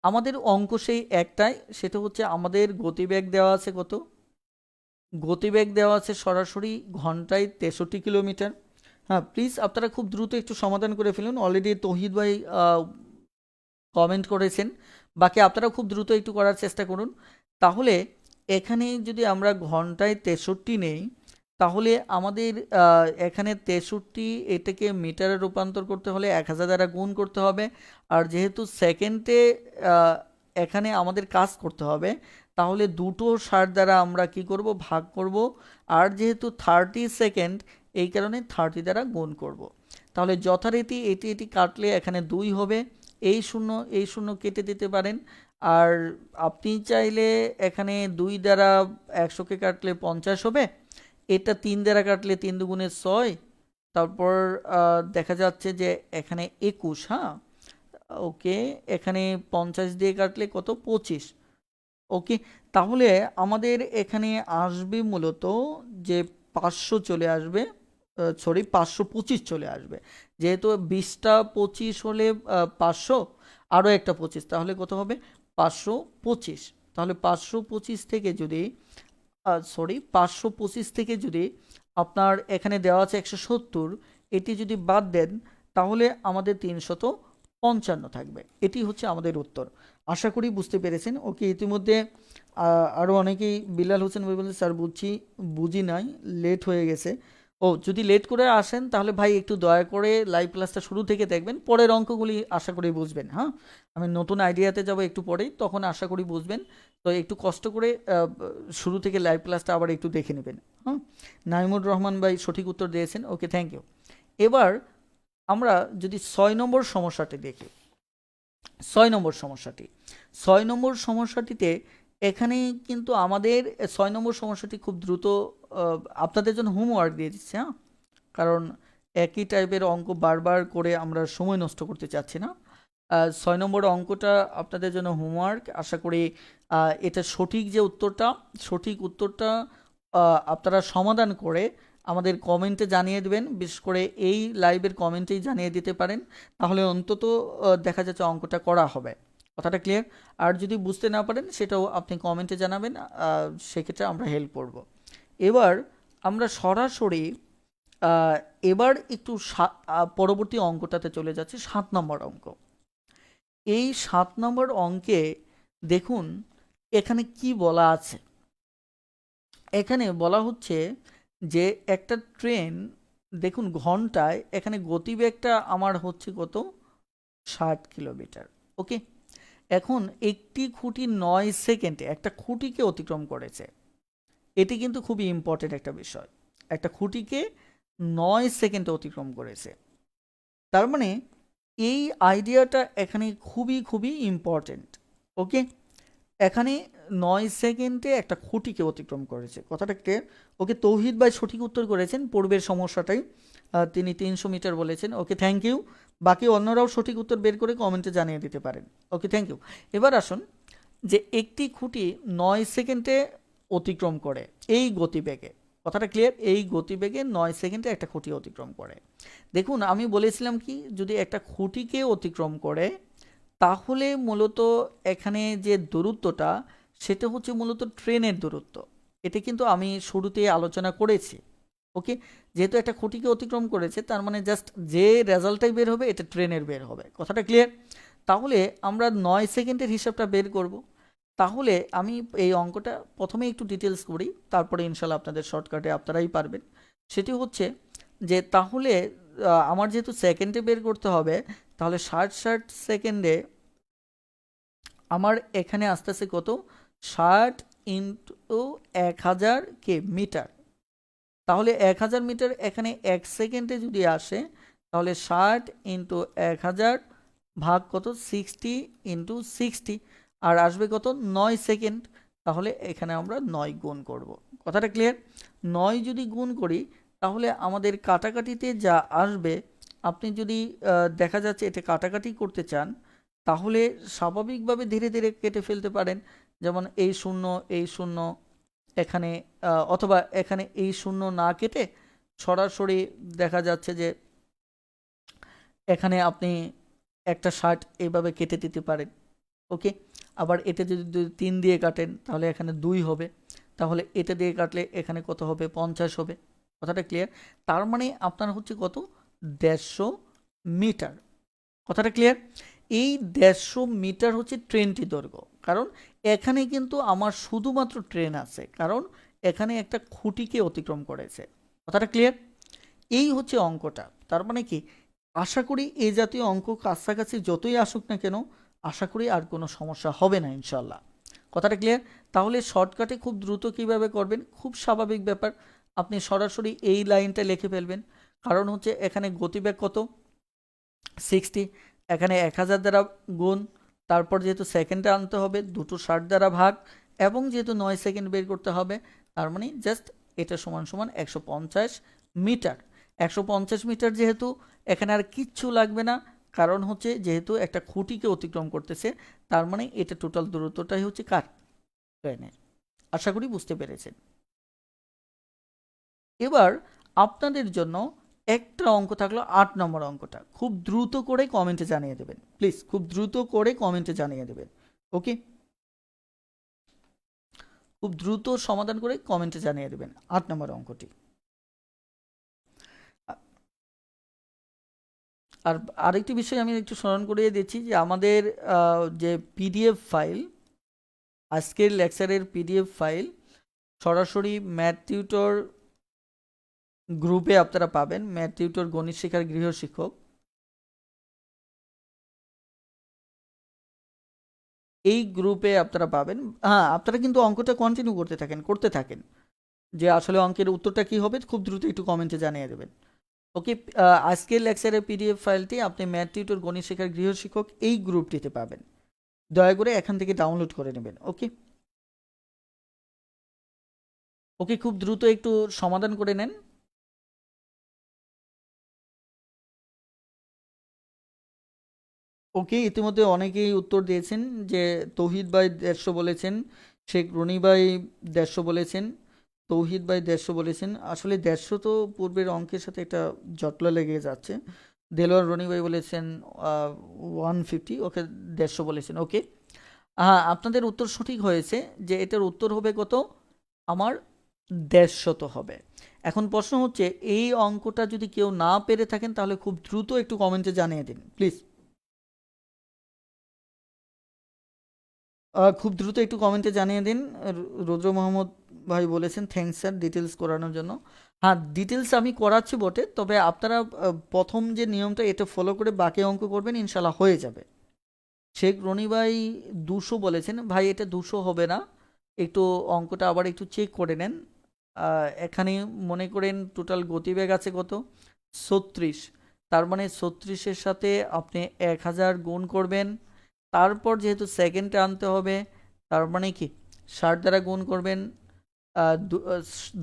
আমাদের অঙ্ক সেই একটাই, সেটা হচ্ছে আমাদের গতিবেগ দেওয়া আছে কত? গতিবেগ দেওয়া আছে সরাসরি ঘন্টায় 63 কিলোমিটার। হ্যাঁ, প্লিজ আপনারা খুব দ্রুত একটু সমাধান করে ফেলুন। অলরেডি তৌহিদ ভাই কমেন্ট করেছেন, বাকি আপনারা খুব দ্রুত একটু করার চেষ্টা করুন। তাহলে এখানে যদি আমরা ঘন্টায় 63 নেই, তাহলে আমাদের এখানে 63 এটাকে মিটারে রূপান্তর করতে হলে 1000 দ্বারা গুণ করতে হবে। আর যেহেতু সেকেন্ডে এখানে আমাদের কাজ করতে হবে, তাহলে দুটো 60 দ্বারা আমরা কি করব, ভাগ করব। আর যেহেতু 30 সেকেন্ড, এই কারণে 30 দ্বারা গুণ করব। তাহলে যথারীতি এটি এটি কাটলে এখানে 2 হবে। এই শূন্য কেটে দিতে পারেন। আর আপনি চাইলে এখানে 2 দ্বারা 100কে কাটলে 50 হবে। এটা 3 দ্বারা কাটলে 3 দুগুণে 6। তারপর দেখা যাচ্ছে যে এখানে 21। হ্যাঁ, ওকে, এখানে 50 দিয়ে কাটলে কত, 25। ওকে, তাহলে আমাদের এখানে আসবে মূলত যে 500 চলে আসবে, সরি 525 চলে আসবে। যেহেতু 20টা 25 হলে 500, আরও একটা 25, তাহলে কত হবে, 525। তাহলে 525 থেকে যদি 525 থেকে যদি আপনার এখানে দেওয়া আছে 170, এটি যদি বাদ দেন তাহলে আমাদের 355 থাকবে। এটি হচ্ছে আমাদের উত্তর। আশা করি বুঝতে পেরেছেন। ওকে, ইতিমধ্যে আরও অনেকেই, বিলাল হোসেন ভাই বলছে স্যার বুঝি নাই, লেট হয়ে গেছে। ও, যদি লেট করে আসেন তাহলে ভাই একটু দয়া করে লাইভ ক্লাসটা শুরু থেকে দেখবেন, পরের অঙ্কগুলি আশা করি বুঝবেন। হ্যাঁ, আমি নতুন আইডিয়াতে যাব একটু পরেই, তখন আশা করি বুঝবেন। তো একটু কষ্ট করে শুরু থেকে লাইভ ক্লাসটা আবার একটু দেখে নেবেন। হ্যাঁ, নাইমুর রহমান ভাই সঠিক উত্তর দিয়েছেন। ওকে, থ্যাংক ইউ। এবার আমরা যদি 6 নম্বর সমস্যাটি দেখি, 6 নম্বর সমস্যাটিতে এখানে কিন্তু আমাদের 6 নম্বর সমস্যাটি খুব দ্রুত আপনাদের জন্য হোমওয়ার্ক দিয়ে দিচ্ছে। হ্যাঁ, কারণ একই টাইপের অঙ্ক বারবার করে আমরা সময় নষ্ট করতে চাচ্ছি না। 6 নম্বর অঙ্কটা আপনাদের জন্য হোমওয়ার্ক। আশা করি এটা সঠিক উত্তরটা আপনারা সমাধান করে আমাদের কমেন্টে জানিয়ে দেবেন। বিশেষ করে এই লাইভের কমেন্টেই জানিয়ে দিতে পারেন, তাহলে অন্তত দেখা যাচ্ছে অঙ্কটা করা হবে। কথাটা ক্লিয়ার? আর যদি বুঝতে না পারেন সেটাও আপনি কমেন্টে জানাবেন, সেক্ষেত্রে আমরা হেল্প করব। এবার আমরা সরাসরি এবার একটু পরবর্তী অঙ্কটাতে চলে যাচ্ছে, 7 নম্বর অঙ্ক। এই 7 নম্বর অঙ্কে দেখুন এখানে কি বলা আছে। এখানে বলা হচ্ছে যে একটা ট্রেন, দেখুন ঘন্টায় এখানে গতিবেগটা আমার হচ্ছে কত, 60 কিলোমিটার। ওকে, এখন একটি খুঁটি 9 সেকেন্ডে একটা খুঁটিকে অতিক্রম করেছে। এটি কিন্তু খুবই ইম্পর্টেন্ট একটা বিষয়, একটা খুঁটিকে 9 সেকেন্ডে অতিক্রম করেছে। তার মানে এই আইডিয়াটা এখানে খুবই খুবই ইম্পর্টেন্ট। ওকে, এখানে 9 সেকেন্ডে একটা খুঁটিকে অতিক্রম করেছে, কথাটা ক্লিয়ার? ওকে, তৌহিদ ভাই সঠিক উত্তর করেছেন পূর্বের সমস্যাটাই। তিনি 300 মিটার বলেছেন। ওকে, থ্যাংক ইউ। বাকি অন্যরাও সঠিক উত্তর বের করে কমেন্টে জানিয়ে দিতে পারেন। ওকে, থ্যাংক ইউ। এবার আসুন, যে একটি খুঁটি 9 সেকেন্ডে অতিক্রম করে এই গতিবেগে, কথাটা ক্লিয়ার? এই গতিবেগে 9 সেকেন্ডে একটা খুঁটি অতিক্রম করে। দেখুন আমি বলেছিলাম কি, যদি একটা খুঁটিকে অতিক্রম করে তাহলে মূলত এখানে যে দূরত্বটা, সেটা হচ্ছে মূলত ট্রেনের দূরত্ব। এটা কিন্তু আমি শুরুতেই আলোচনা করেছি। ওকে, যেহেতু একটা খুঁটিকে অতিক্রম করেছে, তার মানে জাস্ট যে রেজাল্টটাই বের হবে এটা ট্রেনের বের হবে, কথাটা ক্লিয়ার? তাহলে আমরা 9 সেকেন্ডের হিসাবটা বের করব। তাহলে আমি এই অঙ্কটা প্রথমে একটু ডিটেলস করি, তারপরে ইনশাল্লাহ আপনাদের শর্টকাটে আপনারাই পারবেন। সেটি হচ্ছে যে তাহলে আমার যেহেতু সেকেন্ডে বের করতে হবে, তাহলে 60 সেকেন্ডে আমার এখানে আসতে আসে কত, 60 × 1000 মিটার। তাহলে 1000 মিটার এখানে 1 সেকেন্ডে যদি আসে, তাহলে 60 × 1000 ভাগ কত, 60 × 60, আর আসবে কত, 9 সেকেন্ড। তাহলে এখানে আমরা 9 গুণ করব, কথাটা ক্লিয়ার? 9 যদি গুণ করি তাহলে আমাদের কাটাকাটিতে যা আসবে, আপনি যদি দেখা যাচ্ছে এটা কাটাকাটি করতে চান, তাহলে স্বাভাবিকভাবে ধীরে ধীরে কেটে ফেলতে পারেন। যেমন এই শূন্য, এই শূন্য এখানে, অথবা এখানে এই শূন্য না কেটে সরাসরি দেখা যাচ্ছে যে এখানে আপনি একটা 60 এইভাবে কেটে দিতে পারেন। ওকে, আবার এটা যদি 3 দিয়ে কাটেন তাহলে এখানে 2 হবে, তাহলে এটা দিয়ে কাটলে এখানে কত হবে, 50 হবে, কথাটা ক্লিয়ার? তার মানে আপনার হচ্ছে কত, 150 মিটার, কথাটা ক্লিয়ার? এই 150 মিটার হচ্ছে ট্রেনটি দৈর্ঘ্য, কারণ এখানে কিন্তু আমার শুধুমাত্র ট্রেন আছে, কারণ এখানে একটা খুঁটিকে অতিক্রম করেছে, কথাটা ক্লিয়ার? এই হচ্ছে অঙ্কটা। তার মানে কি, আশা করি এই জাতীয় অঙ্ক কাছাকাছি যতই আসুক না কেন, আশা করি আর কোনো সমস্যা হবে না ইনশাল্লাহ, কথাটা ক্লিয়ার? তাহলে শর্টকাটে খুব দ্রুত কিভাবে করবেন, খুব স্বাভাবিক ব্যাপার, আপনি সরাসরি এই লাইনটা লিখে ফেলবেন। কারণ হচ্ছে এখানে গতিবেগ কত, 60, এখানে 1000 দ্বারা গুণ, তারপর যেহেতু সেকেন্ডে আনতে হবে, দুটো 60 দ্বারা ভাগ, এবং যেহেতু 9 সেকেন্ড বের করতে হবে, তার মানে জাস্ট এটা সমান সমান 150 মিটার। 150 মিটার যেহেতু, এখানে আর কিচ্ছু লাগবে না, কারণ হচ্ছে যেহেতু একটা খুঁটিকে অতিক্রম করতেছে, তার মানে এটা টোটাল দূরত্বটাই হচ্ছে কার, ট্রেনের। আশা করি বুঝতে পেরেছেন। এবার আপনাদের জন্য একটা অঙ্ক থাকলো, 8 নম্বর অঙ্কটা খুব দ্রুত করে কমেন্টে জানিয়ে দেবেন প্লিজ, খুব দ্রুত করে কমেন্টে জানিয়ে দেবেন। ওকে, খুব দ্রুত সমাধান করে কমেন্টে জানিয়ে দেবেন 8 নম্বর অঙ্কটি। আর আরেকটি বিষয় আমি একটু স্মরণ করিয়ে দিচ্ছি, যে আমাদের যে পিডিএফ ফাইল, আজকের লেকচারের পিডিএফ ফাইল সরাসরি ম্যাথ টিউটর গ্রুপে আপনারা পাবেন। ম্যাথ টিউটর গণিত শেখার গৃহশিক্ষক, এই গ্রুপে আপনারা পাবেন। হ্যাঁ, আপনারা কিন্তু অঙ্কটা কন্টিনিউ করতে থাকেন, যে আসলে অঙ্কের উত্তরটা কি হবে খুব দ্রুত একটু কমেন্টে জানিয়ে দেবেন। ওকে, আজকের লেকচারের পিডিএফ ফাইলটি আপনি ম্যাথ টিউটর গণিত শেখার গৃহশিক্ষক এই গ্রুপটিতে পাবেন, দয়া করে এখান থেকে ডাউনলোড করে নেবেন। ওকে, ওকে, খুব দ্রুত একটু সমাধান করে নেন। ওকে, ইতিমধ্যে অনেকেই উত্তর দিয়েছেন, যে তৌহিদ ভাই 150 বলেছেন, শেখ রনি ভাই 150 বলেছেন, তৌহিদ ভাই 150 বলেছেন। আসলে 150 তো পূর্বের অঙ্কের সাথে একটা জটলা লেগে যাচ্ছে। দেলোয়ার রনি ভাই বলেছেন 150, ওকে 150 বলেছেন। ওকে, হ্যাঁ, আপনাদের উত্তর সঠিক হয়েছে, যে এটার উত্তর হবে কত, আমার 150 হবে। এখন প্রশ্ন হচ্ছে, এই অঙ্কটা যদি কেউ না পেরে থাকেন তাহলে খুব দ্রুত একটু কমেন্টে জানিয়ে দিন প্লিজ। খুব দ্রুত একটু কমেন্টে জানিয়ে দিন। রুদ্র মোহাম্মদ ভাই বলেছেন থ্যাংকস স্যার ডিটেলস করানোর জন্য। হ্যাঁ, ডিটেলস আমি করাচ্ছি বটে, তবে আপনারা প্রথম যে নিয়মটা এটা ফলো করে বাকি অঙ্ক করবেন, ইনশাল্লাহ হয়ে যাবে। শেখ রনি ভাই 200 বলেছেন, ভাই এটা 200 হবে না, একটু অঙ্কটা আবার একটু চেক করে নেন। এখানে মনে করেন টোটাল গতিবেগ আছে কত, 36। তার মানে 36-এর সাথে আপনি 1000 গুণ করবেন, তারপর যেহেতু সেকেন্ডে আনতে হবে, তার মানে কি 60 দ্বারা গুণ করবেন,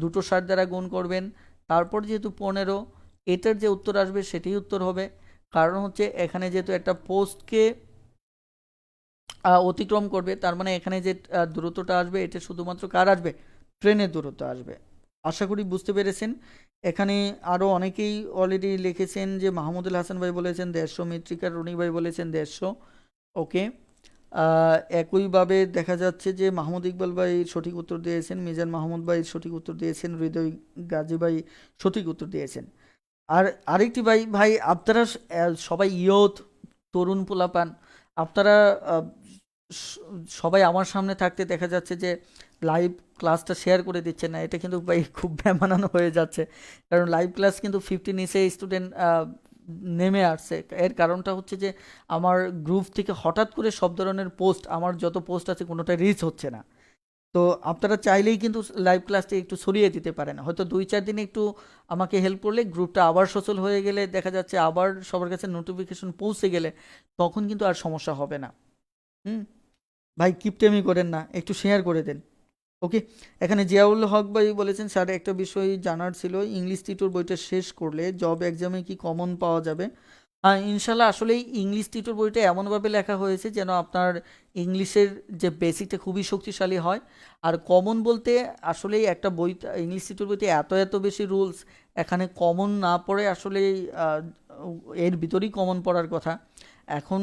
দুটো 60 দ্বারা গুণ করবেন, তারপর যেহেতু 15, এটার যে উত্তর আসবে সেটাই উত্তর হবে। কারণ হচ্ছে এখানে যেহেতু একটা পোস্টকে অতিক্রম করবে, তার মানে এখানে যে দূরত্বটা আসবে এটা শুধুমাত্র কার আসবে, ট্রেনের দূরত্ব আসবে। আশা করি বুঝতে পেরেছেন। এখানে আরও অনেকেই অলরেডি লিখেছেন, যে মাহমুদুল হাসান ভাই বলেছেন 150, মৃত্তিকার রনি ভাই বলেছেন 150। ওকে, একইভাবে দেখা যাচ্ছে যে মাহমুদ ইকবাল ভাই সঠিক উত্তর দিয়েছেন, মিজান মাহমুদ ভাই সঠিক উত্তর দিয়েছেন, হৃদয় গাজী ভাই সঠিক উত্তর দিয়েছেন। আর আরেকটি ভাই, আপনারা সবাই ইয়ত, তরুণ পোলাপান, আপনারা আহ, স- সবাই আমার সামনে থাকতে দেখা যাচ্ছে যে লাইভ ক্লাসটা শেয়ার করে দিচ্ছেন না, এটা কিন্তু ভাই খুব বেমানানো হয়ে যাচ্ছে। কারণ লাইভ ক্লাস কিন্তু 50 নিচে স্টুডেন্ট নেমে আসছে। এর কারণটা হচ্ছে যে আমার গ্রুপ থেকে হঠাৎ করে সব ধরনের পোস্ট, আমার যত পোস্ট আছে কোনোটা রিচ হচ্ছে না। তো আপনারা চাইলেই কিন্তু লাইভ ক্লাসটি একটু সরিয়ে দিতে পারেন, হয়তো 2-4 দিনে একটু আমাকে হেল্প করলে, গ্রুপটা আবার সচল হয়ে গেলে, দেখা যাচ্ছে আবার সবার কাছে নোটিফিকেশন পৌঁছে গেলে, তখন কিন্তু আর সমস্যা হবে না। হুম, ভাই কিপটেমি করেন না, একটু শেয়ার করে দেন। ওকে, এখানে জিয়াউল হক ভাই বলেছেন স্যার একটা বিষয় জানার ছিল, ইংলিশ টিউটর বইটা শেষ করলে জব এক্সামে কি কমন পাওয়া যাবে? হ্যাঁ, ইনশাল্লাহ। আসলেই ইংলিশ টিউটর বইটা এমনভাবে লেখা হয়েছে যেন আপনার ইংলিশের যে বেসিকটা খুবই শক্তিশালী হয়। আর কমন বলতে আসলেই একটা বই, ইংলিশ টিউটর বইতে এত এত বেশি রুলস, এখানে কমন না পড়ে আসলেই এর ভিতরেই কমন পড়ার কথা। এখন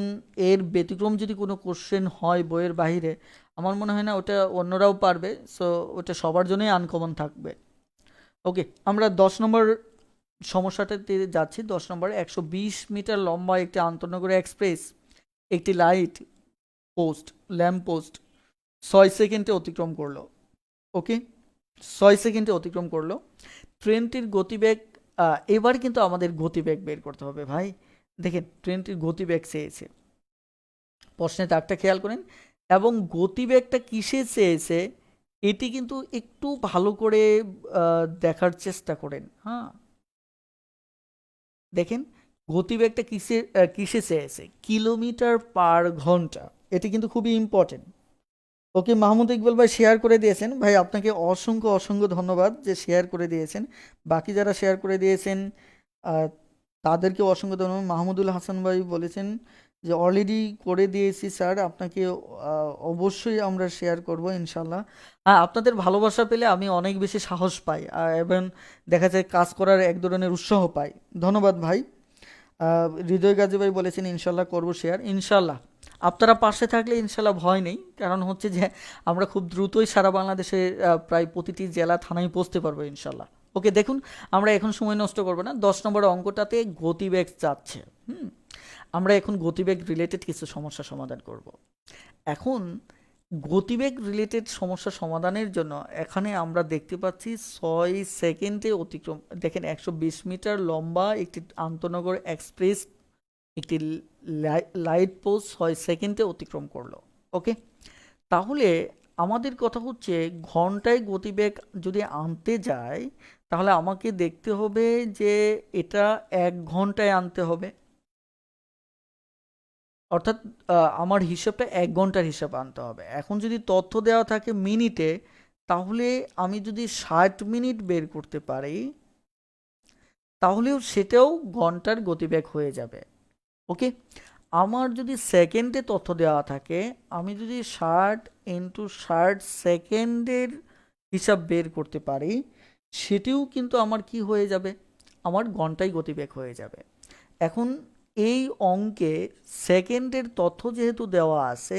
এর ব্যতিক্রম যদি কোনো কোশ্চেন হয় বইয়ের বাইরে, আমার মনে হয় না ওটা অন্যরাও পারবে, সো ওটা সবার জন্যই আনকমন থাকবে। ওকে, আমরা 10 নম্বর সমস্যাটাতে যাচ্ছি। 10 নম্বরে 120 মিটার লম্বা একটি আন্তঃনগর এক্সপ্রেস একটি লাইট পোস্ট, ল্যাম্প পোস্ট 6 সেকেন্ডে অতিক্রম করলো। ওকে, 6 সেকেন্ডে অতিক্রম করলো। ট্রেনটির গতিবেগ, এবার কিন্তু আমাদের গতিবেগ বের করতে হবে ভাই। দেখেন ট্রেনটির গতিবেগ চেয়েছে, প্রশ্নে দাগটা খেয়াল করেন, এবং গতিবেগটা কিসে চেয়েছে এটি কিন্তু একটু ভালো করে দেখার চেষ্টা করেন। হ্যাঁ, দেখেন গতিবেগটা কিসে চেয়েছে, কিলোমিটার পার ঘন্টা, এটি কিন্তু খুবই ইম্পর্টেন্ট। ওকে, মাহমুদ ইকবাল ভাই শেয়ার করে দিয়েছেন, ভাই আপনাকে অসংখ্য অসংখ্য ধন্যবাদ যে শেয়ার করে দিয়েছেন। বাকি যারা শেয়ার করে দিয়েছেন আহ, তাদেরকে অসংখ্য ধন্যবাদ। মাহমুদুল হাসান ভাই বলেছেন যে অলরেডি করে দিয়েছি স্যার, আপনাকে অবশ্যই আমরা শেয়ার করব ইনশাল্লাহ। হ্যাঁ, আপনাদের ভালোবাসা পেলে আমি অনেক বেশি সাহস পাই, এবং দেখা যায় কাজ করার এক ধরনের উৎসাহ পাই। ধন্যবাদ ভাই। হৃদয় গাজী ভাই বলেছেন ইনশাল্লাহ করব শেয়ার, ইনশাল্লাহ। আপনারা পাশে থাকলে ইনশাল্লাহ ভয় নেই, কারণ হচ্ছে যে আমরা খুব দ্রুতই সারা বাংলাদেশে প্রায় প্রতিটি জেলা থানায় পৌঁছতে পারবো ইনশাল্লাহ। ওকে, দেখুন আমরা এখন সময় নষ্ট করবো না, 10 নম্বর অঙ্কটাতে গতিবেগ চাচ্ছে। হুম, আমরা এখন গতিবেগ রিলেটেড কিছু সমস্যা সমাধান করব। এখন গতিবেগ রিলেটেড সমস্যা সমাধানের জন্য এখানে আমরা দেখতে পাচ্ছি 6 সেকেন্ডে অতিক্রম। দেখেন 120 মিটার লম্বা একটি আন্তঃনগর এক্সপ্রেস একটি লাইট পোস্ট 6 সেকেন্ডে অতিক্রম করলো। ওকে, তাহলে আমাদের কথা হচ্ছে ঘন্টায় গতিবেগ যদি আনতে যায়, তাহলে আমাকে দেখতে হবে যে এটা 1 ঘন্টায় আনতে হবে। অর্থাৎ আমার হিসাবটা 1 ঘন্টার হিসাব আনতে হবে। এখন যদি তথ্য দেওয়া থাকে মিনিটে, তাহলে আমি যদি 60 মিনিট বের করতে পারি, তাহলেও সেটাও ঘন্টার গতিবেগ হয়ে যাবে। ওকে, আমার যদি সেকেন্ডে তথ্য দেওয়া থাকে, আমি যদি 60 × 60 সেকেন্ডের হিসাব বের করতে পারি, সেটিও কিন্তু আমার কি হয়ে যাবে, আমার ঘন্টায় গতিবেগ হয়ে যাবে। এখন এই অঙ্কে সেকেন্ডের তথ্য যেহেতু দেওয়া আছে,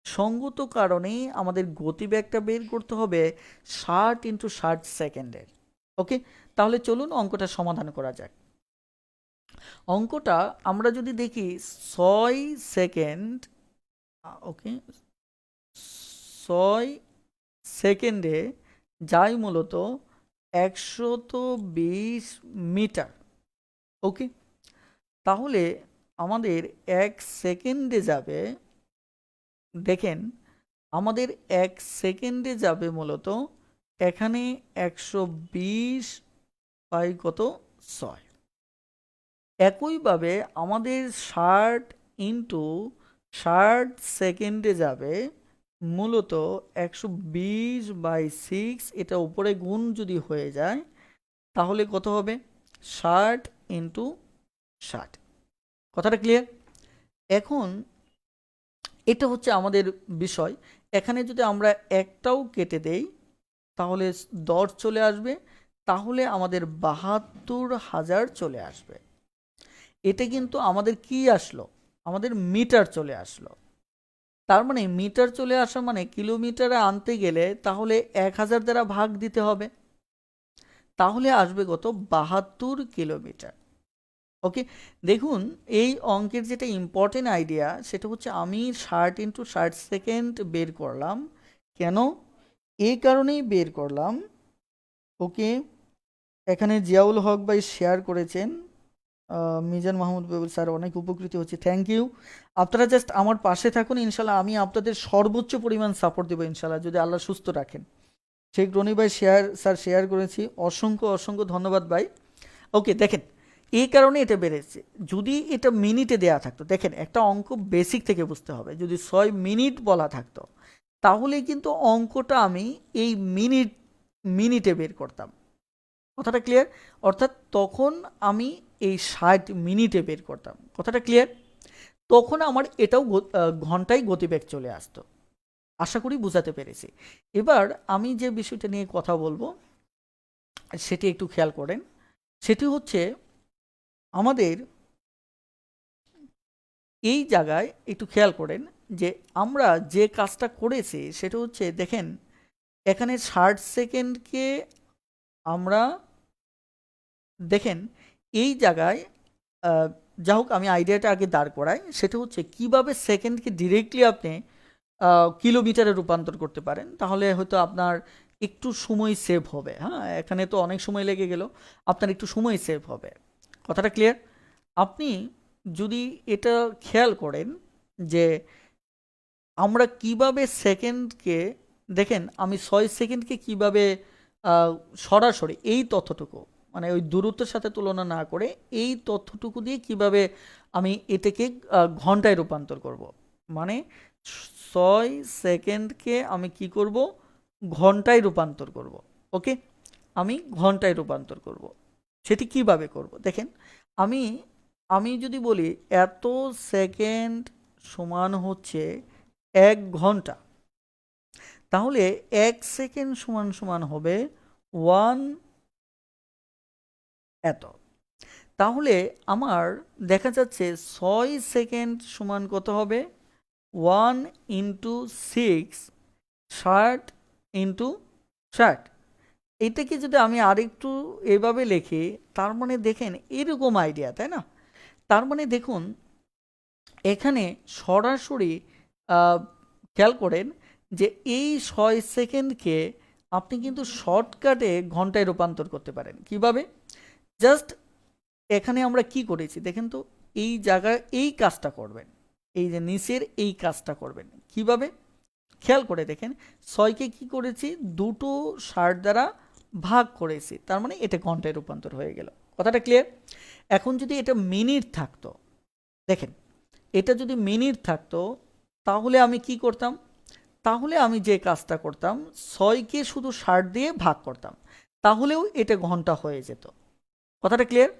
সঙ্গত কারণেই আমাদের গতিবেগটা বের করতে হবে 60 × 60 সেকেন্ডের। ওকে, তাহলে চলুন অঙ্কটা সমাধান করা যাক। অঙ্কটা আমরা যদি দেখি 6 সেকেন্ড, ওকে, 6 সেকেন্ডে যাই মূলত 120 মিটার। ওকে, তাহলে আমাদের 1 সেকেন্ডে যাবে, দেখেন আমাদের 1 সেকেন্ডে যাবে মূলত এখানে 120 বাই কত 6। একইভাবে আমাদের 60 সেকেন্ডে যাবে মূলত 120/6, এটা উপরে গুণ যদি হয়ে যায় তাহলে কত হবে 60 × 60। কথাটা ক্লিয়ার? এখন এটা হচ্ছে আমাদের বিষয়। এখানে যদি আমরা একটাও কেটে দেই তাহলে 10 চলে আসবে, তাহলে আমাদের 72,000 চলে আসবে। এটা কিন্তু আমাদের কি আসলো, আমাদের মিটার চলে আসলো। তার মানে মিটার চলে আসা মানে কিলোমিটারে আনতে গেলে তাহলে 1000 দ্বারা ভাগ দিতে হবে, তাহলে আসবে কত 72 কিলোমিটার। ওকে, দেখুন এই অঙ্কের যেটা ইম্পর্টেন্ট আইডিয়া সেটা হচ্ছে আমি 60 × 60 সেকেন্ড বের করলাম। কেন? এই কারণেই বের করলাম। ওকে, এখানে জিয়াউল হক ভাই শেয়ার করেছেন, মিজান মাহমুদ বাবুল স্যার অনেক উপকৃত হচ্ছে, থ্যাংক ইউ। আপনারা জাস্ট আমার পাশে থাকুন, ইনশাল্লাহ আমি আপনাদের সর্বোচ্চ পরিমাণ সাপোর্ট দেবো ইনশাল্লাহ, যদি আল্লাহ সুস্থ রাখেন। শেখ রনি ভাই শেয়ার করেছি, অসংখ্য অসংখ্য ধন্যবাদ ভাই। ওকে, দেখেন এই কারণে এটা বেড়েছে। যদি এটা মিনিটে দেয়া থাকতো, দেখেন একটা অঙ্ক বেসিক থেকে বুঝতে হবে, যদি 6 মিনিট বলা থাকতো তাহলে কিন্তু অঙ্কটা আমি এই মিনিটে বের করতাম। কথাটা ক্লিয়ার? অর্থাৎ তখন আমি এই 60 মিনিটে বের করতাম। কথাটা ক্লিয়ার? তখন আমার এটাও ঘন্টায় গতিবেগ চলে আসতো। আশা করি বুঝাতে পেরেছি। এবার আমি যে বিষয়টা নিয়ে কথা বলবো সেটি একটু খেয়াল করেন। সেটি হচ্ছে আমাদের এই জায়গায় একটু খেয়াল করেন যে আমরা যে কাজটা করেছি সেটা হচ্ছে, দেখেন এখানে 60 সেকেন্ডকে আমরা, দেখেন এই জায়গায় যা হোক আমি আইডিয়াটা আগে দাঁড় করাই, সেটা হচ্ছে কিভাবে সেকেন্ডকে ডিরেক্টলি আপনি কিলোমিটারে রূপান্তর করতে পারেন, তাহলে হয়তো আপনার একটু সময় সেভ হবে। হ্যাঁ, এখানে তো অনেক সময় লেগে গেল, আপনার একটু সময় সেভ হবে। কথাটা ক্লিয়ার? আপনি যদি এটা খেয়াল করেন যে আমরা কিভাবে সেকেন্ডকে, দেখেন আমি 6 সেকেন্ডকে কিভাবে সরাসরি এই তথ্যটুকু মানে ওই দূরত্বের সাথে তুলনা না করে এই তথ্যটুকু দিয়ে কিভাবে আমি এটাকে ঘন্টায় রূপান্তর করব। মানে 6 সেকেন্ডকে আমি কি করব, ঘন্টায় রূপান্তর করব। ওকে, আমি ঘন্টায় রূপান্তর করব। সেটি কিভাবে করব, দেখেন আমি আমি যদি বলি এত সেকেন্ড সমান হচ্ছে 1 ঘন্টা, তাহলে 1 সেকেন্ড সমান সমান হবে 1 এত। তাহলে আমার দেখা যাচ্ছে 6 সেকেন্ড সমান কত হবে 1 × 6, 60 × 60। এটাকে যদি আমি আরেকটু এভাবে লিখি, তার মানে দেখেন এরকম আইডিয়া, তাই না? তার মানে দেখুন এখানে সরাসরি খেয়াল করেন যে এই 6 সেকেন্ডকে আপনি কিন্তু শর্টকাটে ঘন্টায় রূপান্তর করতে পারেন। কিভাবে? জাস্ট এখানে আমরা কি করেছি দেখেন তো, এই জায়গায় এই কাজটা করবেন, এই যে নিচের এই কাজটা করবেন কিভাবে খেয়াল করে দেখেন। 6কে কি করেছি, দুটো 60 দ্বারা ভাগ করেছি, তার মানে এটা ঘন্টায় রূপান্তর হয়ে গেল। কথাটা ক্লিয়ার? এখন যদি এটা মিনিট থাকতো, দেখেন এটা যদি মিনিট থাকতো তাহলে আমি কি করতাম, তাহলে আমি যে কাজটা করতাম 6কে শুধু 60 দিয়ে ভাগ করতাম, তাহলেও এটা ঘন্টা হয়ে যেত। কথাটা ক্লিয়ার?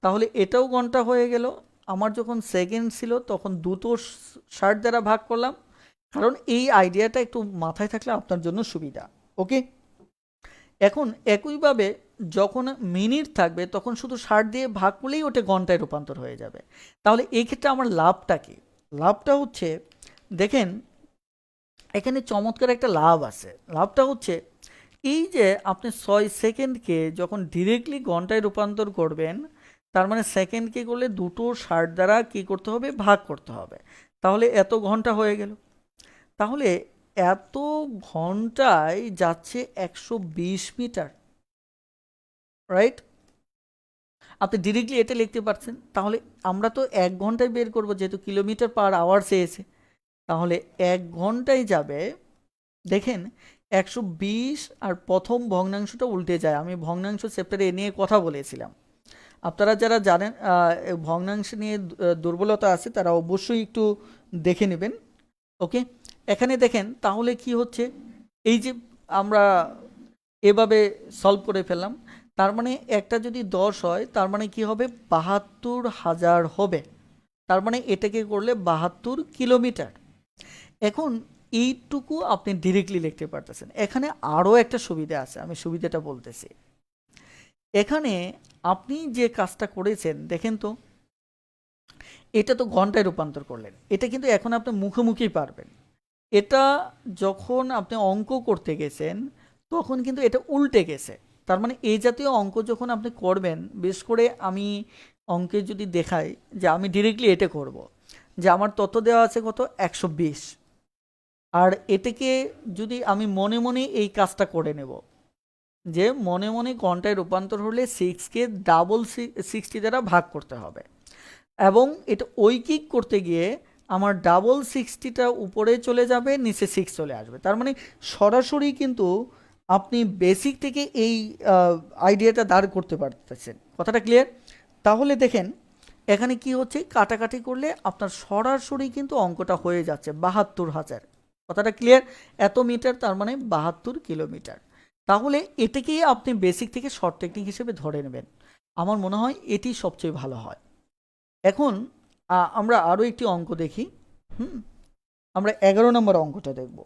তাহলে এটাও ঘন্টা হয়ে গেল। আমার যখন সেকেন্ড ছিল তখন দুটো 60 দ্বারা ভাগ করলাম, কারণ এই আইডিয়াটা একটু মাথায় থাকলে আপনার জন্য সুবিধা। ওকে, এখন একইভাবে যখন মিনিট থাকবে তখন শুধু 60 দিয়ে ভাগ করলেই ওটা ঘন্টায় রূপান্তর হয়ে যাবে। তাহলে এই ক্ষেত্রে আমার লাভটা কি? লাভটা হচ্ছে, দেখেন এখানে চমৎকার একটা লাভ আছে। লাভটা হচ্ছে এই যে আপনি 6 সেকেন্ডকে যখন ডিরেক্টলি ঘন্টায় রূপান্তর করবেন, তার মানে সেকেন্ডকে করলে দুটো 60 দ্বারা কি করতে হবে, ভাগ করতে হবে, তাহলে এত ঘন্টা হয়ে গেল। তাহলে এত ঘন্টায় যাচ্ছে 120 মিটার, রাইট? আপনি ডিরেক্টলি এটা লিখতে পারছেন। তাহলে আমরা তো 1 ঘন্টায় বের করবো, যেহেতু কিলোমিটার পার আওয়ার চেয়েছে। তাহলে 1 ঘন্টায় যাবে, দেখেন, 120, আর প্রথম ভগ্নাংশটা উল্টে যায়। আমি ভগ্নাংশ চ্যাপ্টারে এ নিয়ে কথা বলেছিলাম। আপনারা যারা জানেন ভগ্নাংশ নিয়ে দুর্বলতা আছে, তারা অবশ্যই একটু দেখে নেবেন। ওকে, এখানে দেখেন তাহলে কি হচ্ছে, এই যে আমরা এভাবে সলভ করে ফেললাম। তার মানে একটা যদি 10 হয়, তার মানে কি হবে, 72,000 হবে। তার মানে এটাকে করলে 72 কিলোমিটার। এখন এইটুকু আপনি ডিরেক্টলি লিখতে পারতেছেন। এখানে আরও একটা সুবিধা আছে, আমি সুবিধাটা বলতেছি। এখানে আপনি যে কাজটা করেছেন, দেখেন তো, এটা তো ঘন্টায় রূপান্তর করলেন। এটা কিন্তু এখন আপনি মুখোমুখি পারবেন। এটা যখন আপনি অঙ্ক করতে গেছেন, তখন কিন্তু এটা উল্টে গেছে। তার মানে এই জাতীয় অঙ্ক যখন আপনি করবেন, বিশেষ করে আমি অঙ্কে যদি দেখাই যে আমি ডিরেক্টলি এটা করব, যে আমার তথ্য দেওয়া আছে কত, 120, আর এটাকে যদি আমি মনে মনে এই কাজটা করে নেব, যে মনে মনে ঘন্টায় রূপান্তর হলে 6কে ডাবল 60 দ্বারা ভাগ করতে হবে, এবং এটা ঐকিক করতে গিয়ে আমার ডাবল 60টা উপরে চলে যাবে, নিচে 6 চলে আসবে। তার মানে সরাসরি কিন্তু আপনি বেসিক থেকে এই আইডিয়াটা দাঁড় করতে পারতেছেন। কথাটা ক্লিয়ার? তাহলে দেখেন এখানে কি হচ্ছে, কাটাকাটি করলে আপনার সরাসরি কিন্তু অঙ্কটা হয়ে যাচ্ছে 72,000। কথাটা ক্লিয়ার? এত মিটার, তার মানে 72 কিলোমিটার। তাহলে এটাকেই আপনি বেসিক থেকে শর্ট টেকনিক হিসেবে ধরে নেবেন। আমার মনে হয় এটি সবচেয়ে ভালো হয়। এখন আমরা আরও একটি অঙ্ক দেখি। আমরা 11 নম্বর অঙ্কটা দেখব।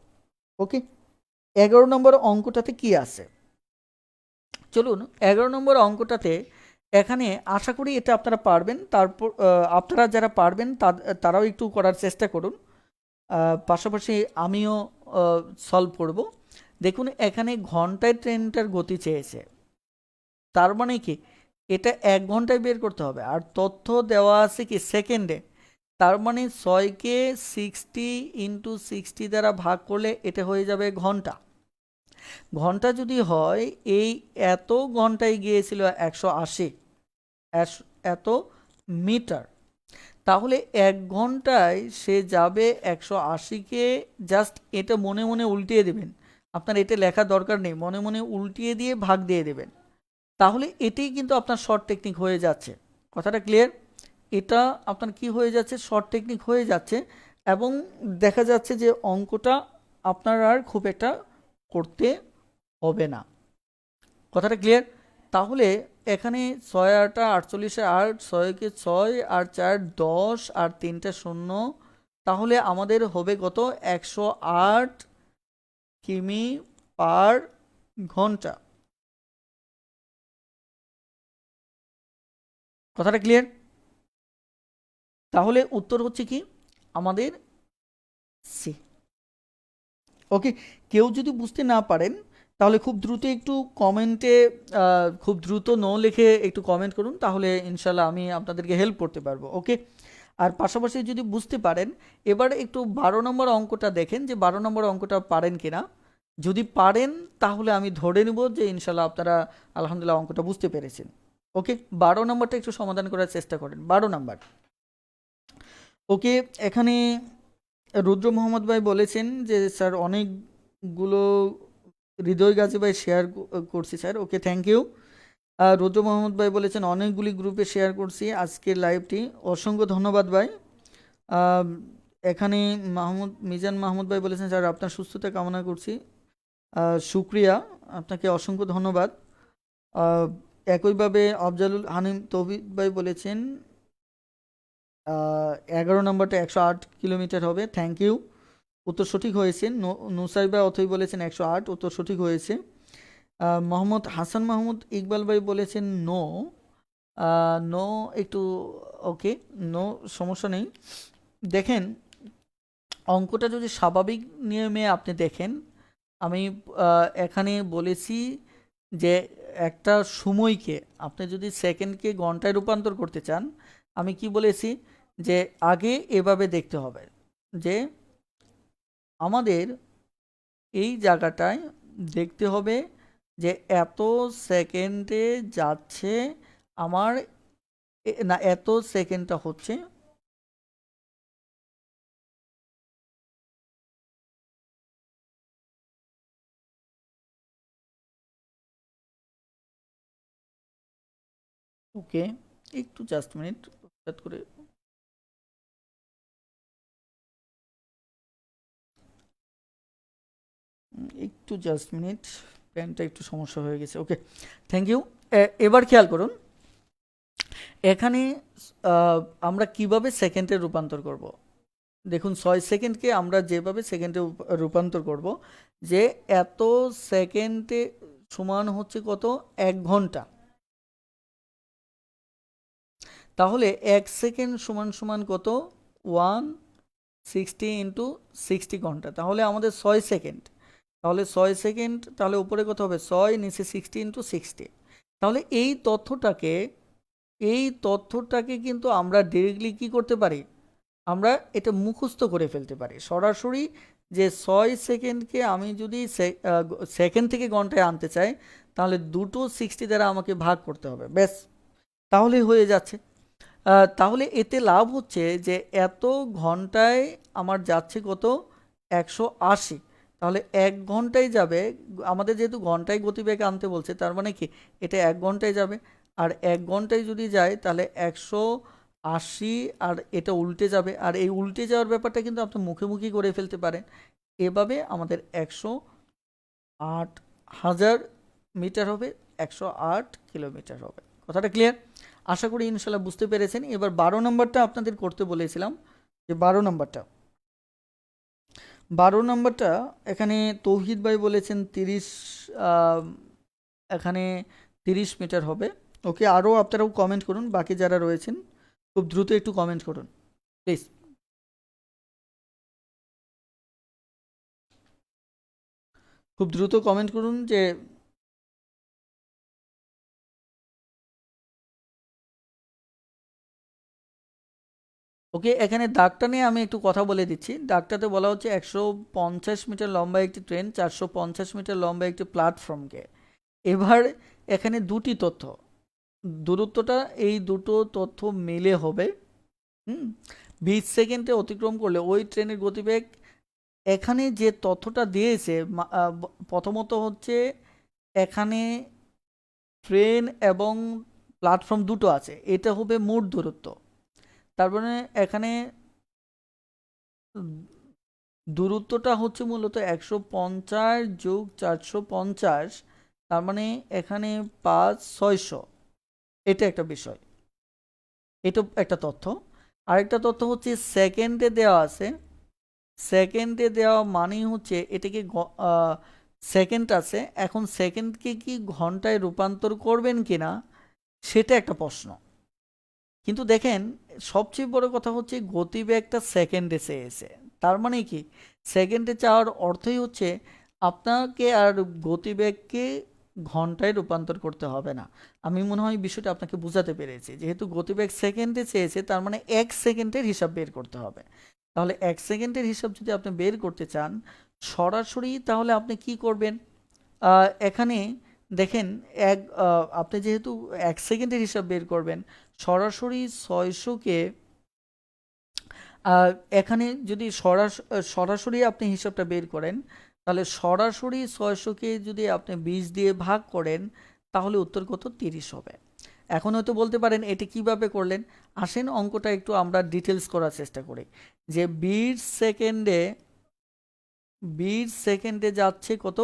ওকে, 11 নম্বর অঙ্কটাতে কি আছে, চলুন। 11 নম্বর অঙ্কটাতে এখানে আশা করি এটা আপনারা পারবেন। তারপর আপনারা যারা পারবেন তারাও একটু করার চেষ্টা করুন, পাশাপাশি আমিও সলভ করব। দেখুন এখানে ঘন্টায় ট্রেনটার গতি চেয়েছে, তার মানে কি এটা 1 ঘন্টায় বের করতে হবে, আর তথ্য দেওয়া আছে কি সেকেন্ডে। তার মানে 6কে 60 × 60 দ্বারা ভাগ করলে এটা হয়ে যাবে ঘন্টা। ঘন্টা যদি হয়, এই এত ঘন্টায় গিয়েছিল 180, এত মিটার। তাহলে 1 ঘন্টায় সে যাবে 180কে, জাস্ট এটা মনে মনে উল্টিয়ে দেবেন। আপনার এটা লেখার দরকার নেই, মনে মনে উল্টিয়ে দিয়ে ভাগ দিয়ে দেবেন। তাহলে এটাই কিন্তু আপনার শর্ট টেকনিক হয়ে যাচ্ছে। কথাটা ক্লিয়ার? এটা আপনার কি হয়ে যাচ্ছে, শর্ট টেকনিক হয়ে যাচ্ছে। এবং দেখা যাচ্ছে যে অঙ্কটা আপনার আর খুব একটা করতে হবে না। কথাটা ক্লিয়ার? তাহলে এখানে 6 × 8 = 48, 6কে 6 আর 4 10 আর 3টা 0, তাহলে আমাদের হবে কত, 108 কিমি পার ঘন্টা। কথাটা ক্লিয়ার? তাহলে উত্তর হচ্ছে কি আমাদের সি। ওকে, কেউ যদি বুঝতে না পারেন, তাহলে খুব দ্রুত একটু কমেন্টে, খুব দ্রুত নো লিখে একটু কমেন্ট করুন, তাহলে ইনশাল্লাহ আমি আপনাদেরকে হেল্প করতে পারবো। ওকে, আর পাশাপাশি যদি বুঝতে পারেন, এবার একটু 12 নম্বর অঙ্কটা দেখেন যে 12 নম্বর অঙ্কটা পারেন কিনা। যদি পারেন তাহলে আমি ধরে নেব যে ইনশাল্লাহ আপনারা আলহামদুলিল্লাহ অঙ্কটা বুঝতে পেরেছেন। ওকে, 12 নম্বরটা একটু সমাধান করার চেষ্টা করেন। 12 নম্বর। ওকে, এখানে রুদ্র মোহাম্মদ ভাই বলেছেন যে স্যার অনেকগুলো, হৃদয় গাজী ভাই শেয়ার করছি sir. Okay, thank you. Rudra Mohammad ভাই বলেছেন অনেকগুলি গ্রুপে শেয়ার করছি আজকের লাইভটি, অসংখ্য ধন্যবাদ ভাই। এখানে মিজান মাহমুদ ভাই বলেছেন স্যার আপনার সুস্থতা কামনা করছি। শুক্রিয়া, আপনাকে অসংখ্য ধন্যবাদ। একইভাবে আফজালুল হানিম তৌহিদ ভাই বলেছেন 11 নম্বরটা 108 কিলোমিটার হবে। থ্যাংক ইউ, উত্তর সঠিক হয়েছে। নুসাইবা অথই বলেছেন 108, উত্তর সঠিক হয়েছে। মোহাম্মদ হাসান মাহমুদ ইকবাল ভাই বলেছেন নো। নো একটু, ওকে, নো সমস্যা নেই। দেখেন অঙ্কটা যদি স্বাভাবিক নিয়মে আপনি দেখেন, আমি এখানে বলেছি যে একটা সময়কে আপনি যদি সেকেন্ডকে ঘন্টায় রূপান্তর করতে চান, আমি কি বলেছি যে আগে এভাবে দেখতে হবে যে আমাদের এই জায়গাটায় দেখতে হবে যে এত সেকেন্ডে যাচ্ছে আমার, না এত সেকেন্ডটা হচ্ছে, ওকে একটু জাস্ট মিনিট হঠাৎ করে একটু জাস্ট মিনিট, প্যানটা একটু সমস্যা হয়ে গেছে। ওকে, থ্যাংক ইউ। এবার খেয়াল করুন এখানে আহ, আমরা কিভাবে সেকেন্ডে রূপান্তর করব। দেখুন 6 সেকেন্ডকে আমরা যেভাবে সেকেন্ডে রূপান্তর করব, যে এত সেকেন্ডে সমান হচ্ছে কত, 1 ঘন্টা। তাহলে 1 সেকেন্ড সমান সমান কত, 160 ইন্টু 60 ঘন্টা। তাহলে আমাদের 6 সেকেন্ড, তাহলে 6 সেকেন্ড, তাহলে উপরে কত হবে 6, নিচে 60 ইন্টু 60। তাহলে এই তথ্যটাকে কিন্তু আমরা ডিরেক্টলি কি করতে পারি, আমরা এটা মুখস্থ করে ফেলতে পারি সরাসরি। যে 6 সেকেন্ডকে আমি যদি সেকেন্ড থেকে ঘন্টায় আনতে চাই, তাহলে দুটো 60 দ্বারা আমাকে ভাগ করতে হবে, ব্যাস তাহলেই হয়ে যাচ্ছে। তাহলে এতে লাভ হচ্ছে যে এত ঘন্টায় আমার যাচ্ছে কত, 180। তাহলে 1 ঘন্টায় যাবে, আমাদের যেহেতু ঘন্টায় গতিবেগ আনতে বলছে, তার মানে কি এটা 1 ঘন্টায় যাবে। আর 1 ঘন্টায় যদি যায় তাহলে 180, আর এটা উল্টে যাবে। আর এই উল্টে যাওয়ার ব্যাপারটা কিন্তু আপনি মুখে মুখে করে ফেলতে পারেন। এভাবে আমাদের 108,000 মিটার হবে, 108 কিলোমিটার হবে। কথাটা ক্লিয়ার? আশা করি ইনশাল্লাহ বুঝতে পেরেছেন। এবার 12 নম্বরটা আপনাদের করতে বলেছিলাম, যে 12 নম্বরটা এখানে তৌহিদ ভাই বলেছেন 30, এখানে 30 মিটার হবে। ওকে, আরও আপনারাও কমেন্ট করুন, বাকি যারা রয়েছেন খুব দ্রুত একটু কমেন্ট করুন প্লিজ। খুব দ্রুত কমেন্ট করুন যে, ওকে এখানে দাগটা নিয়ে আমি একটু কথা বলে দিচ্ছি। দাগটাতে বলা হচ্ছে 150 মিটার লম্বা একটি ট্রেন 450 মিটার লম্বা একটি প্ল্যাটফর্মকে। এবার এখানে দুটি তথ্য, দূরত্বটা এই দুটো তথ্য মিলে হবে 20 সেকেন্ডে অতিক্রম করলে ওই ট্রেনের গতিবেগ। এখানে যে তথ্যটা দিয়েছে প্রথমত হচ্ছে এখানে ট্রেন এবং প্ল্যাটফর্ম দুটো আছে, এটা হবে মোট দূরত্ব। তার মানে এখানে দূরত্বটা হচ্ছে মূলত 150 যোগ 450, তার মানে এখানে 5, 600। এটা একটা বিষয়, এটা একটা তথ্য। আরেকটা তথ্য হচ্ছে সেকেন্ডে দেওয়া আছে, সেকেন্ডে দেওয়া মানেই হচ্ছে এটাকে সেকেন্ড আছে, এখন সেকেন্ডকে কি ঘন্টায় রূপান্তর করবেন কিনা সেটা একটা প্রশ্ন। কিন্তু দেখেন সবচেয়ে বড় কথা হচ্ছে গতিবেগটা সেকেন্ডে চেয়েছে। তার মানে কি, সেকেন্ডে চাওয়ার অর্থই হচ্ছে আপনাকে আর গতিবেগকে ঘন্টায় রূপান্তর করতে হবে না। আমি মনে হয় বিষয়টা আপনাকে বোঝাতে পেরেছি। যেহেতু গতিবেগ সেকেন্ডে চেয়েছে, তার মানে 1 সেকেন্ডের হিসাব বের করতে হবে। তাহলে 1 সেকেন্ডের হিসাব যদি আপনি বের করতে চান সরাসরি, তাহলে আপনি কি করবেন, এখানে দেখেন আপনি যেহেতু 1 সেকেন্ডের হিসাব বের করবেন, সরাসরি 600কে এখানে যদি সরাসরি আপনি হিসাবটা বের করেন, তাহলে সরাসরি 600কে যদি আপনি 20 দিয়ে ভাগ করেন, তাহলে উত্তর কত, 30 হবে। এখন হয়তো বলতে পারেন এটা কিভাবে করলেন। আসেন অঙ্কটা একটু আমরা ডিটেলস করার চেষ্টা করি। যে 20 সেকেন্ডে যাচ্ছে কত,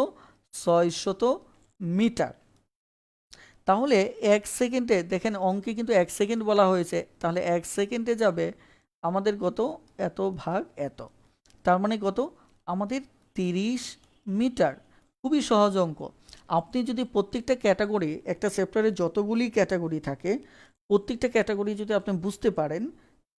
600 মিটার। তাহলে 1 সেকেন্ডে, দেখেন অঙ্কে কিন্তু 1 সেকেন্ড বলা হয়েছে, তাহলে 1 সেকেন্ডে যাবে আমাদের কত, এত ভাগ এত। তার মানে কত, আমাদের 30 মিটার। খুবই সহজ অঙ্ক। আপনি যদি প্রত্যেকটা ক্যাটাগরি, একটা চ্যাপ্টারে যতগুলি ক্যাটাগরি থাকে, প্রত্যেকটা ক্যাটাগরি যদি আপনি বুঝতে পারেন,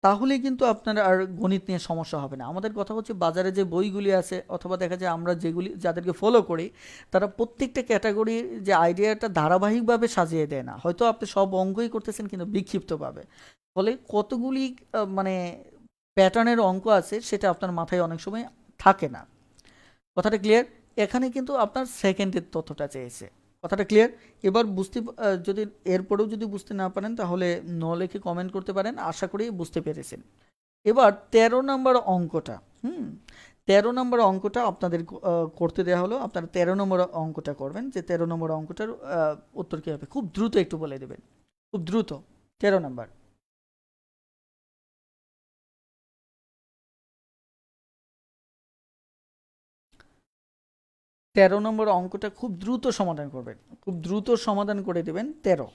তাহলে কিন্তু আপনার আর গণিত নিয়ে সমস্যা হবে না। আমাদের কথা হচ্ছে বাজারে যে বইগুলি আছে, অথবা দেখা যায় আমরা যেগুলি যাদেরকে ফলো করি, তারা প্রত্যেকটা ক্যাটাগরির যে আইডিয়াটা ধারাবাহিকভাবে সাজিয়ে দেয় না। হয়তো আপনি সব অঙ্কই করতেছেন কিন্তু বিক্ষিপ্তভাবে, ফলে কতগুলি মানে প্যাটার্নের অঙ্ক আছে সেটা আপনার মাথায় অনেক সময় থাকে না। কথাটা ক্লিয়ার? এখানে কিন্তু আপনার সেকেন্ডের তথ্যটা চেয়েছে। কথাটা ক্লিয়ার? এবার যদি এরপরেও যদি বুঝতে না পারেন তাহলে লিখে কমেন্ট করতে পারেন, আশা করি বুঝতে পেরেছেন। এবার 13 নম্বর অঙ্কটা, 13 নম্বর অঙ্কটা আপনাদের করতে দেওয়া হলো। আপনারা 13 নম্বর অঙ্কটা করবেন, যে 13 নম্বর অঙ্কটার উত্তর কী হবে খুব দ্রুত একটু বলে দেবেন, খুব দ্রুত। 13 নম্বর, 13 নম্বর অঙ্কটা খুব দ্রুত সমাধান করবেন, খুব দ্রুত সমাধান করে দেবেন 13।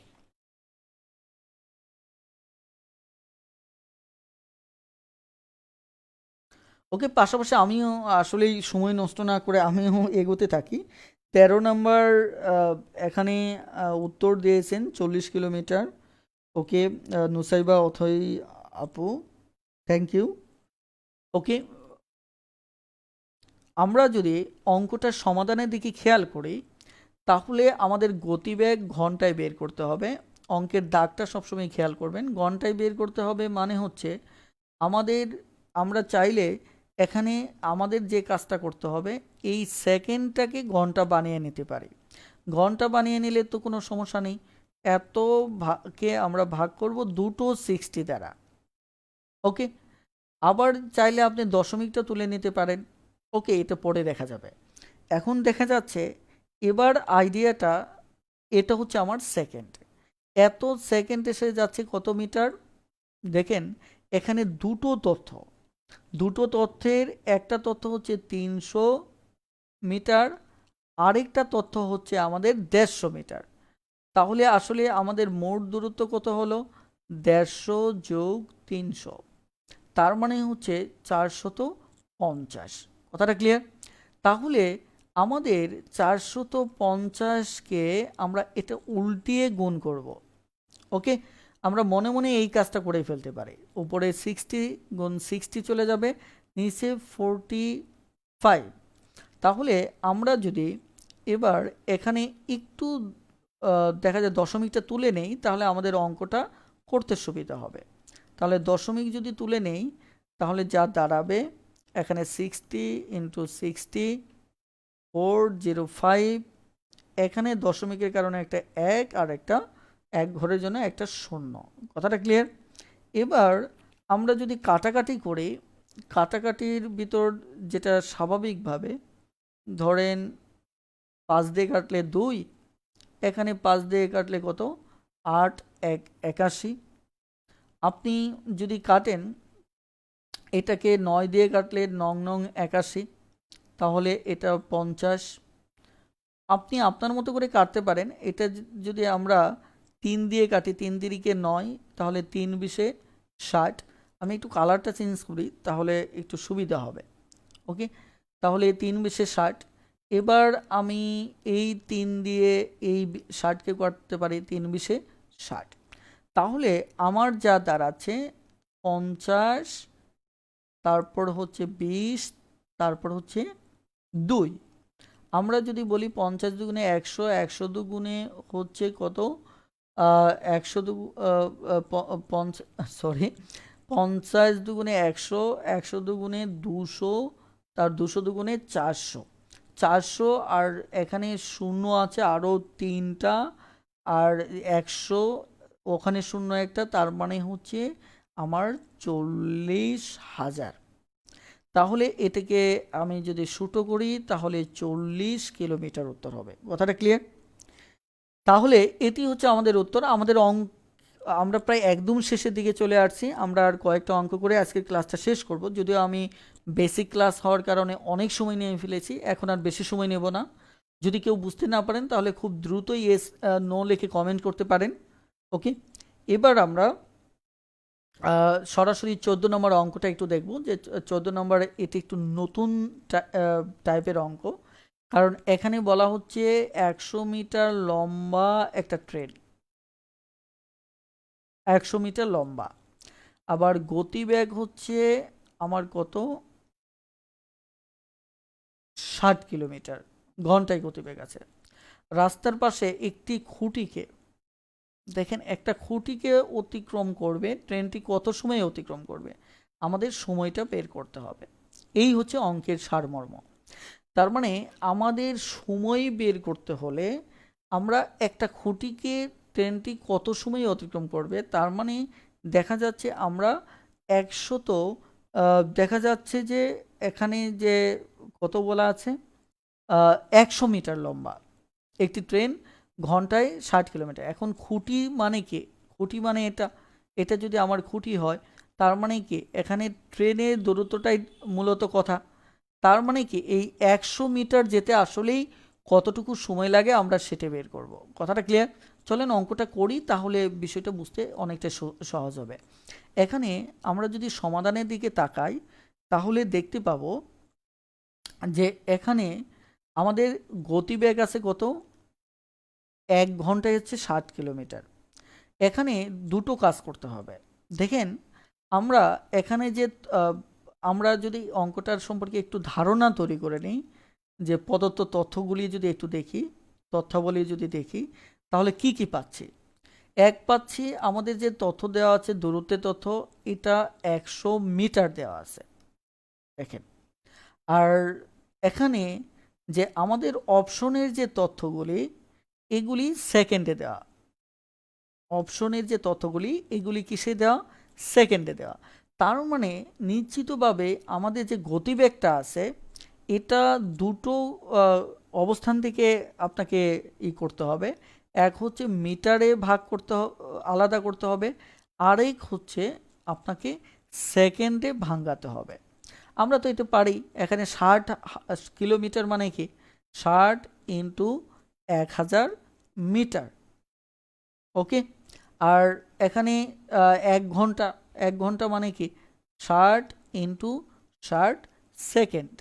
ওকে, পাশাপাশি আমিও আসলেই সময় নষ্ট না করে আমিও এগোতে থাকি। 13 নম্বর এখানে উত্তর দিয়েছেন 40 কিলোমিটার। ওকে, নুসাইবা অথই আপু, থ্যাংক ইউ। ওকে, আমরা যদি অঙ্কটার সমাধানের দিকে খেয়াল করি তাহলে আমাদের গতিবেগ ঘন্টায় বের করতে হবে। অঙ্কের দাগটা সবসময় খেয়াল করবেন, ঘন্টায় বের করতে হবে মানে হচ্ছে আমাদের, আমরা চাইলে এখানে আমাদের যে কাজটা করতে হবে এই সেকেন্ডটাকে ঘন্টা বানিয়ে নিতে পারি। ঘন্টা বানিয়ে নিলে তো কোনো সমস্যা নেই, এত কে আমরা ভাগ করব দুটো 60 দ্বারা। ওকে, আবার চাইলে আপনি দশমিকটা তুলে নিতে পারেন। ওকে, এটা পরে দেখা যাবে। এখন দেখা যাচ্ছে এবার আইডিয়াটা, এটা হচ্ছে আমার সেকেন্ড, এত সেকেন্ড এসে যাচ্ছে কত মিটার। দেখেন এখানে দুটো তথ্যের একটা তথ্য হচ্ছে 300 মিটার, আরেকটা তথ্য হচ্ছে আমাদের 150 মিটার। তাহলে আসলে আমাদের মোট দূরত্ব কত হলো? 150 যোগ 300, তার মানে হচ্ছে 450। কথাটা ক্লিয়ার? তাহলে আমাদের 450কে আমরা এটা উল্টিয়ে গুণ করব। ওকে, আমরা মনে মনে এই কাজটা করে ফেলতে পারি। উপরে 60 গুণ 60 চলে যাবে, নিচে 45। তাহলে আমরা যদি এবার এখানে একটু দেখা যায় দশমিকটা তুলে নেই তাহলে আমাদের অঙ্কটা করতে সুবিধা হবে। তাহলে দশমিক যদি তুলে নেই তাহলে যা দাঁড়াবে এখানে 60 ইন্টু 60, 405। এখানে দশমিকের কারণে একটা 1 আর একটা 1 ঘরের জন্য একটা 0। কথাটা ক্লিয়ার? এবার আমরা যদি কাটাকাটি করি, কাটাকাটির ভিতর যেটা স্বাভাবিকভাবে ধরেন 5 দিয়ে কাটলে 2, এখানে 5 দিয়ে কাটলে কত? 8 1 81। আপনি যদি কাটেন এটাকে 9 দিয়ে কাটলে 9 9 81, তাহলে এটা 50। আপনি আপনার মতো করে কাটতে পারেন। এটা যদি আমরা 3 দিয়ে কাটি, 3 তিরিকে 9, তাহলে 3 বিশে 60। আমি একটু কালারটা চেঞ্জ করি তাহলে একটু সুবিধা হবে। ওকে, তাহলে 3 বিশে 60। এবার আমি এই 3 দিয়ে এই 60কে কাটতে পারি 3 বিশে 60। তাহলে আমার যা দাঁড়াচ্ছে 50, তারপর হচ্ছে 20, তারপর হচ্ছে 2। আমরা যদি বলি 50 দুগুণে 100, 100 দুগুণে হচ্ছে কত? 100 সরি, 50 দুগুণে 100, 100 দুগুণে 200, তার 200 দুগুণে 400, 400 আর এখানে শূন্য আছে আরও 3টা, আর 100 ওখানে শূন্য একটা, তার মানে হচ্ছে আমার 40,000। তাহলে এটাকে আমি যদি ছোটো করি তাহলে 40 কিলোমিটার উত্তর হবে। কথাটা ক্লিয়ার? তাহলে এটি হচ্ছে আমাদের উত্তর। আমরা প্রায় একদম শেষের দিকে চলে আসছি। আমরা আর কয়েকটা অঙ্ক করে আজকের ক্লাসটা শেষ করব। যদিও আমি বেসিক ক্লাস হওয়ার কারণে অনেক সময় নিয়ে ফেলেছি, এখন আর বেশি সময় নেব না। যদি কেউ বুঝতে না পারেন তাহলে খুব দ্রুতই এস নো লিখে কমেন্ট করতে পারেন। ওকে, এবার আমরা সরাসরি 14 নম্বর অঙ্কটা একটু দেখব। যে 14 নম্বরে এটি একটু নতুন টাইপের অঙ্ক, কারণ এখানে বলা হচ্ছে 100 মিটার লম্বা একটা ট্রেন, 100 মিটার লম্বা, আবার গতিবেগ হচ্ছে আমার কত? 60 কিলোমিটার ঘন্টায় গতিবেগ আছে। রাস্তার পাশে একটি খুঁটিকে, দেখেন একটা খুঁটিকে অতিক্রম করবে, ট্রেনটি কত সময়ে অতিক্রম করবে, আমাদের সময়টা বের করতে হবে। এই হচ্ছে অঙ্কের সারমর্ম। তার মানে আমাদের সময় বের করতে হলে আমরা একটা খুঁটিকে ট্রেনটি কত সময় অতিক্রম করবে, তার মানে দেখা যাচ্ছে আমরা 100 দেখা যাচ্ছে যে এখানে যে কত বলা আছে 100 মিটার লম্বা একটি ট্রেন ঘন্টায় 60 কিলোমিটার। এখন খুঁটি মানে কি? খুঁটি মানে এটা, এটা যদি আমার খুঁটি হয় তার মানে কি এখানে ট্রেনের দূরত্বটাই মূলত কথা। তার মানে কি এই 100 মিটার যেতে আসলেই কতটুকু সময় লাগে আমরা সেটা বের করব। কথাটা ক্লিয়ার? চলেন অঙ্কটা করি, তাহলে বিষয়টা বুঝতে অনেকটা সহজ হবে। এখানে আমরা যদি সমাধানের দিকে তাকাই তাহলে দেখতে পাবো যে এখানে আমাদের গতিবেগ আছে কত, 1 ঘন্টায় হচ্ছে 60 কিলোমিটার। এখানে দুটো কাজ করতে হবে। দেখেন আমরা এখানে যে আমরা যদি অঙ্কটার সম্পর্কে একটু ধারণা তৈরি করে নিই, যে প্রদত্ত তথ্যগুলি যদি একটু দেখি, তথ্যাবলী যদি দেখি, তাহলে কি কি পাচ্ছি। এক পাচ্ছি আমাদের যে তথ্য দেওয়া আছে দূরত্বের তথ্য, এটা 100 মিটার দেওয়া আছে দেখেন। আর এখানে যে আমাদের অপশনের যে তথ্যগুলি এগুলি সেকেন্ডে দেওয়া, অপশনের যে তথ্যগুলি এগুলি কিসে দেওয়া, সেকেন্ডে দেওয়া। তার মানে নিশ্চিতভাবে আমাদের যে গতিবেগটা আছে এটা দুটো অবস্থান থেকে আপনাকে করতে হবে। এক হচ্ছে মিটারে ভাগ করতে আলাদা করতে হবে, আরেক হচ্ছে আপনাকে সেকেন্ডে ভাঙাতে হবে। আমরা তো এটা পারি। এখানে 60 কিলোমিটার মানে কি 60 ইন্টু 1000 মিটার, ওকে। আর এখানে 1 ঘন্টা, 1 ঘন্টা মানে কি 60 ইন্টু 60 সেকেন্ড।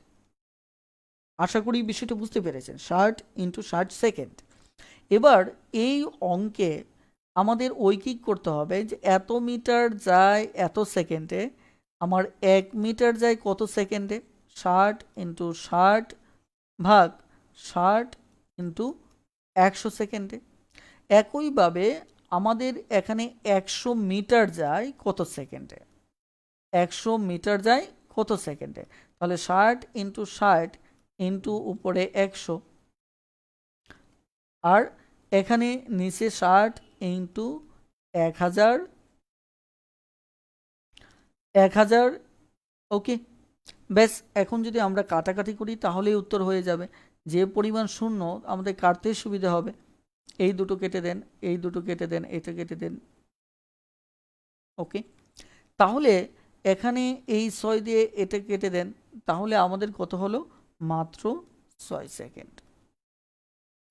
আশা করি বিষয়টা বুঝতে পেরেছেন, 60 ইন্টু 60 সেকেন্ড। এবার এই অঙ্কে আমাদের ঐকিক করতে হবে যে এত মিটার যায় এত সেকেন্ডে, আমার 1 মিটার যায় কত সেকেন্ডে, 60 ইন্টু 60 ভাগ 60 ইন্টু 100 সেকেন্ডে। একইভাবে আমাদের এখানে 100 মিটার যায় কত সেকেন্ডে, 100 মিটার যায় কত সেকেন্ডে, তাহলে 60 ইন্টু 60 ইন্টু উপরে 100, আর এখানে নিচে 60 ইন্টু 1000, 1000, ওকে। ব্যাস, এখন যদি আমরা কাটাকাটি করি তাহলেই উত্তর হয়ে যাবে। যে পরিমাণ শূন্য আমাদের কাটতে সুবিধা হবে, এই দুটো কেটে দেন, এই দুটো কেটে দেন, এটা কেটে দেন, ওকে। তাহলে এখানে এই 6 দিয়ে এটা কেটে দেন, তাহলে আমাদের কত হলো, মাত্র 6 সেকেন্ড।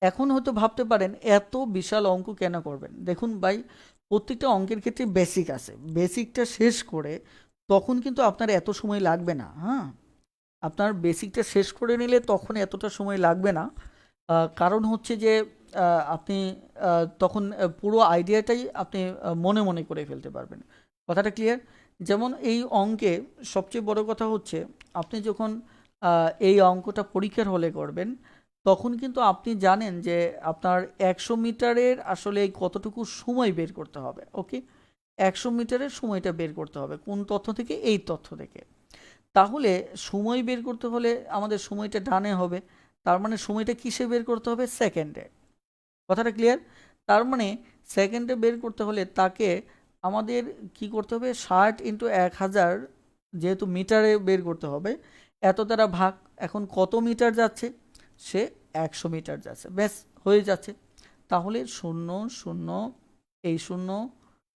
এখন হয়তো ভাবতে পারেন এত বিশাল অঙ্ক কেন করবেন। দেখুন ভাই, প্রত্যেকটা অঙ্কের ক্ষেত্রে বেসিক আছে, বেসিকটা শেষ করে তখন কিন্তু আপনার এত সময় লাগবে না। হ্যাঁ, আপনার বেসিকটা শেষ করে নিলে তখন এতটা সময় লাগবে না। কারণ হচ্ছে যে আপনি তখন পুরো আইডিয়াটাই আপনি মনে মনে করে ফেলতে পারবেন। কথাটা ক্লিয়ার? যেমন এই অঙ্কে সবচেয়ে বড় কথা হচ্ছে আপনি যখন এই অঙ্কটা পরীক্ষার হলে করবেন তখন কিন্তু আপনি জানেন যে আপনার 100 মিটারের আসলে কতটুকু সময় বের করতে হবে, ওকে। 100 মিটারের সময়টা বের করতে হবে কোন তথ্য থেকে, এই তথ্য থেকে। তাহলে সময় বের করতে হলে আমাদের সময়টা ডানে হবে, তার মানে সময়টা কিসে বের করতে হবে, সেকেন্ডে। কথাটা ক্লিয়ার? তার মানে সেকেন্ডে বের করতে হলে তাকে আমাদের কি করতে হবে, 60 ইন্টু 1000, যেহেতু মিটারে বের করতে হবে, এত দ্বারা ভাগ। এখন কত মিটার যাচ্ছে, সে 100 মিটার যাচ্ছে, ব্যাস হয়ে যাচ্ছে। তাহলে 0 0 এই 0,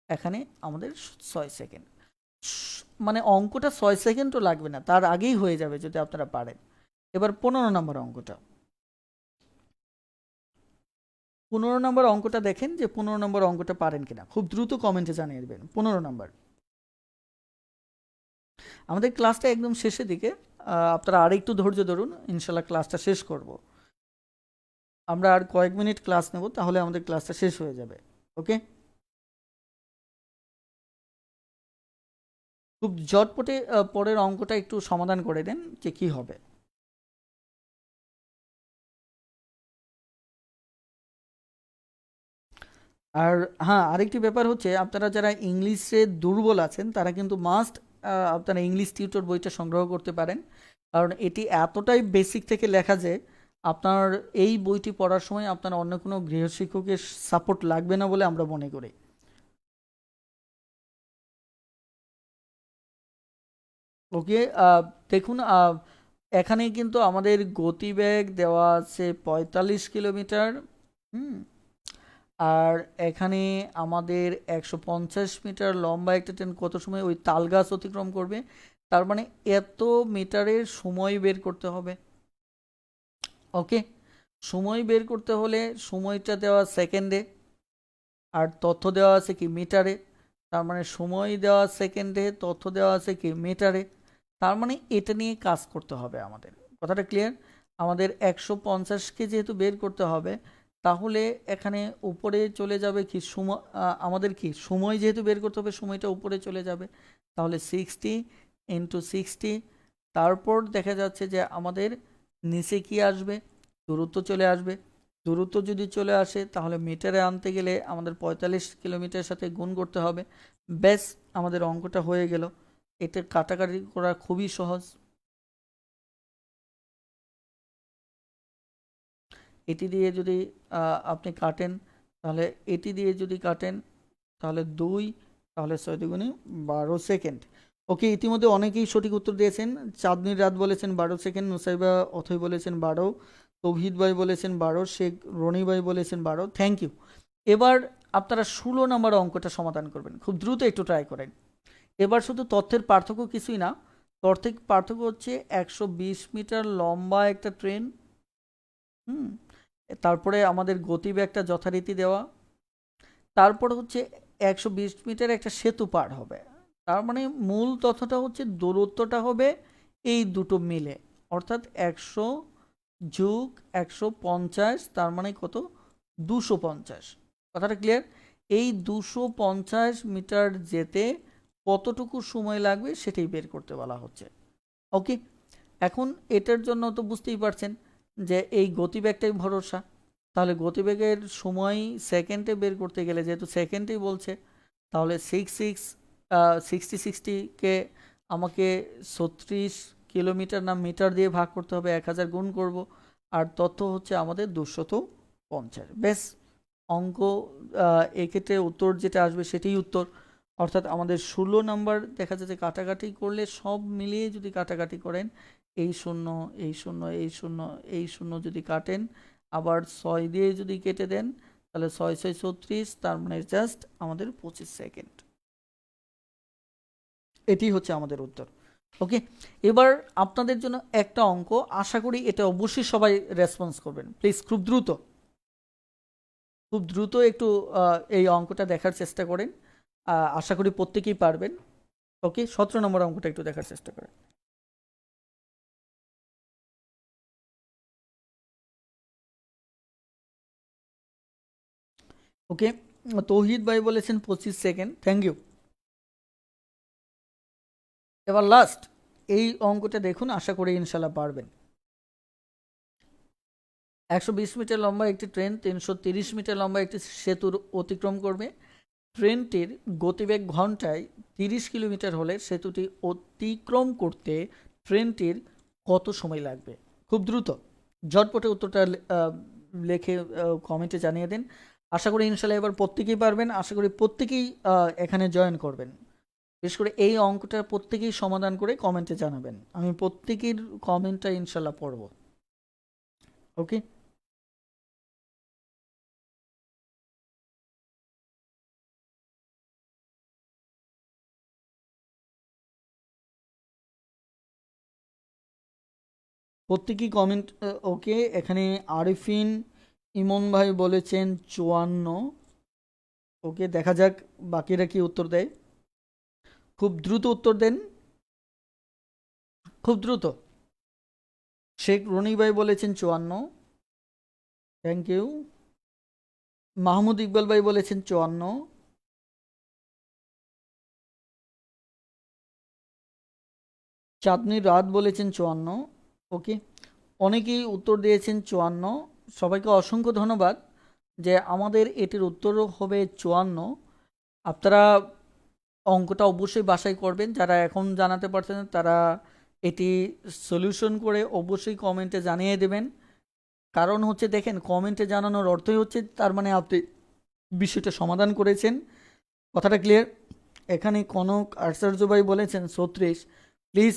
এখানে আমাদের 6 সেকেন্ড। মানে অঙ্কটা 6 সেকেন্ডও লাগবে না, তার আগেই হয়ে যাবে যদি আপনারা পারেন। এবার 15 নম্বর অঙ্কটা, 15 নম্বর অঙ্কটা দেখেন যে 15 নম্বর অঙ্কটা পারেন কিনা, খুব দ্রুত কমেন্টে জানিয়ে দেবেন। 15 নম্বর, আমাদের ক্লাসটা একদম শেষের দিকে, আপনারা আর একটু ধৈর্য ধরুন, ইনশাল্লাহ ক্লাসটা শেষ করব। আমরা আর কয়েক মিনিট ক্লাস নেব, তাহলে আমাদের ক্লাসটা শেষ হয়ে যাবে, ওকে। খুব ঝটপটে পরের অঙ্কটা একটু সমাধান করে দেন যে কি হবে। আর হ্যাঁ, আরেকটি ব্যাপার হচ্ছে আপনারা যারা ইংলিশে দুর্বল আছেন তারা কিন্তু মাস্ট আপনারা ইংলিশ টিউটর বইটা সংগ্রহ করতে পারেন। কারণ এটি এতটাই বেসিক থেকে লেখা যে আপনার এই বইটি পড়ার সময় আপনার অন্য কোনো গৃহশিক্ষকের সাপোর্ট লাগবে না বলে আমরা মনে করি। ওকে, দেখুন, এখানে কিন্তু আমাদের গতিবেগ দেওয়া আছে 45 কিলোমিটার। হুম। আর এখানে আমাদের 150 মিটার লম্বা একটা ট্রেন কত সময় ওই তাল গাছ অতিক্রম করবে, তার মানে এত মিটারের সময় বের করতে হবে। ওকে, সময় বের করতে হলে সময়টা দেওয়া সেকেন্ডে, আর তথ্য দেওয়া আছে কি মিটারে। তার মানে সময় দেওয়া সেকেন্ডে, তথ্য দেওয়া আছে কি মিটারে। তার মানে এটা নিয়ে কাজ করতে হবে আমাদের। কথাটা ক্লিয়ার? আমাদের 150কে যেহেতু বের করতে হবে, তাহলে এখানে উপরে চলে যাবে কি সময়, আমাদের কি সময় যেহেতু বের করতে হবে, সময়টা উপরে চলে যাবে। তাহলে 60 × 60, তারপর দেখা যাচ্ছে যে আমাদের নিচে কি আসবে, দূরত্ব চলে আসবে। দূরত্ব যদি চলে আসে তাহলে মিটারে আনতে গেলে আমাদের 45 কিলোমিটারের সাথে গুণ করতে হবে। ব্যাস, আমাদের অঙ্কটা হয়ে গেল। এটা কাটাকাটি করা খুবই সহজ। এটি দিয়ে যদি আপনি কাটেন, তাহলে এটি দিয়ে যদি কাটেন তাহলে 2, তাহলে 6 × 2 = 12 সেকেন্ড। ওকে, ইতিমধ্যে অনেকেই সঠিক উত্তর দিয়েছেন। চাঁদনির রাত বলেছেন 12 সেকেন্ড, নুসাইবা অথই বলেছেন 12, তৌহিদ ভাই বলেছেন 12, শেখ রনি ভাই বলেছেন 12। Thank you. এবার আপনারা 16 নম্বর অঙ্কটা সমাধান করবেন, খুব দ্রুত একটু ট্রাই করেন। এবার শুধু তথ্যের পার্থক্য কিছুই না, তথ্যের পার্থক্য হচ্ছে 120 মিটার লম্বা একটা ট্রেন। হুম। তারপরে আমাদের গতিবেগটা যথারীতি দেওয়া। তারপরে হচ্ছে 120 মিটার একটা সেতু পার হবে। তার মানে মূল তথ্যটা হচ্ছে দূরত্বটা হবে এই দুটো মিলে, অর্থাৎ 100 + 150, তার মানে কত, 250। কথাটা ক্লিয়ার? এই 250 মিটার যেতে কতটুকু সময় লাগবে সেটাই বের করতে বলা হচ্ছে। ওকে, এখন এটার জন্য তো বুঝতেই পারছেন যে এই গতিবেগটাই ভরসা। তাহলে গতিবেগের সময় সেকেন্ডে বের করতে গেলে, যেহেতু সেকেন্ডেই বলছে, তাহলে 60কে আমাকে 36 কিলোমিটার না মিটার দিয়ে ভাগ করতে হবে, 1000 গুণ করব। আর তথ্য হচ্ছে আমাদের 250। বেশ, অঙ্ক এক্ষেত্রে উত্তর যেটা আসবে সেটাই উত্তর। অর্থাৎ আমাদের 16 নম্বর দেখা যাচ্ছে কাটাকাটি করলে, সব মিলিয়ে যদি কাটাকাটি করেন, এই শূন্য, এই শূন্য, এই শূন্য, এই শূন্য যদি কাটেন, আবার 6 দিয়ে যদি কেটে দেন, তাহলে 6×6 = 36, তার মানে জাস্ট আমাদের 25 সেকেন্ড। এটি হচ্ছে আমাদের উত্তর। ওকে, এবার আপনাদের জন্য একটা অঙ্ক, আশা করি এটা অবশ্যই সবাই রেসপন্স করবেন। প্লিজ খুব দ্রুত, খুব দ্রুত একটু এই অঙ্কটা দেখার চেষ্টা করেন। আশা করি প্রত্যেকেই পারবেন। ওকে, 17 নম্বর অঙ্কটা একটু দেখার চেষ্টা করেন। ওকে, তৌহিদ ভাই বলেছেন 25 সেকেন্ড, থ্যাংক ইউ। এবার লাস্ট এই অঙ্কটা দেখুন, আশা করি ইনশাল্লাহ পারবেন। 120 মিটার লম্বা একটি ট্রেন 330 মিটার লম্বা একটি সেতুর অতিক্রম করবে। ট্রেনটির গতিবেগ ঘন্টায় 30 কিলোমিটার হলে সেতুটি অতিক্রম করতে ট্রেনটির কত সময় লাগবে? খুব দ্রুত ঝটপটে উত্তরটা লেখে কমেন্টে জানিয়ে দিন। আশা করি ইনশাল্লাহ এবার প্রত্যেকেই পারবেন। আশা করি প্রত্যেকেই এখানে জয়েন করবেন। বিশেষ করে এই অঙ্কটা প্রত্যেকেই সমাধান করে কমেন্টে জানাবেন, আমি প্রত্যেকের কমেন্টটা ইনশাল্লাহ পড়ব। ওকে, প্রত্যেকেই কমেন্ট। ওকে, এখানে আরিফিন ইমন ভাই বলেছেন 54। ওকে, দেখা যাক বাকিরা কি উত্তর দেয়। খুব দ্রুত উত্তর দেন, খুব দ্রুত। শেখ রনি ভাই বলেছেন 54, থ্যাংক ইউ। মাহমুদ ইকবাল ভাই বলেছেন 54। চাঁদনি রাত বলেছেন 54। ওকে, অনেকেই উত্তর দিয়েছেন 54। সবাইকে অসংখ্য ধন্যবাদ। যে আমাদের এটির উত্তরও হবে 54। আপনারা অঙ্কটা অবশ্যই বাসায় করবেন। যারা এখন জানাতে পারছেন তারা এটি সলিউশন করে অবশ্যই কমেন্টে জানিয়ে দেবেন। কারণ হচ্ছে দেখেন, কমেন্টে জানানোর অর্থই হচ্ছে তার মানে আপনি বিষয়টা সমাধান করেছেন। কথাটা ক্লিয়ার? এখানে কনক আচার্য ভাই বলেছেন 36। প্লিজ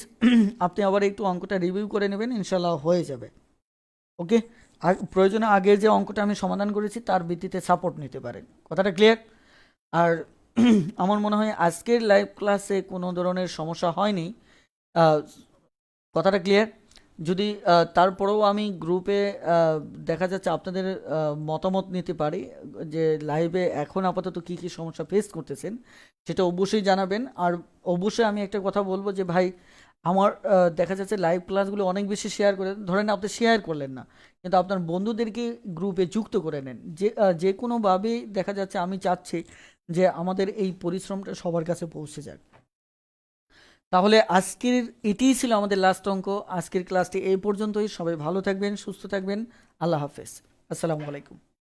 আপনি আবার একটু অঙ্কটা রিভিউ করে নেবেন, ইনশাল্লাহ হয়ে যাবে। ওকে, আর প্রয়োজনে আগের যে অঙ্কটা আমি সমাধান করেছি তার ভিত্তিতে সাপোর্ট নিতে পারেন। কথাটা ক্লিয়ার? আর আমার মনে হয় আজকের লাইভ ক্লাসে কোনো ধরনের সমস্যা হয়নি। আহ, কথাটা ক্লিয়ার? যদি তারপরেও আমি গ্রুপে দেখা যাচ্ছে আপনাদের মতামত নিতে পারি যে লাইভে এখন আপাতত কি কি সমস্যা ফেস করতেছেন, সেটা অবশ্যই জানাবেন। আর অবশ্যই আমি একটা কথা বলবো যে ভাই, আমার দেখা যাচ্ছে লাইভ ক্লাসগুলো অনেক বেশি শেয়ার করে, ধরেন আপনি শেয়ার করলেন না, কিন্তু আপনার বন্ধুদেরকে গ্রুপে যুক্ত করে নেন। যে কোনোভাবেই দেখা যাচ্ছে আমি চাচ্ছি যে আমাদের এই পরিশ্রমটা সবার কাছে পৌঁছে যাক। তাহলে আজকের এটিই ছিল আমাদের লাস্ট অঙ্ক। আজকের ক্লাসটি এই পর্যন্তই। সবাই ভালো থাকবেন, সুস্থ থাকবেন। আল্লাহ হাফেজ। আসসালামু আলাইকুম।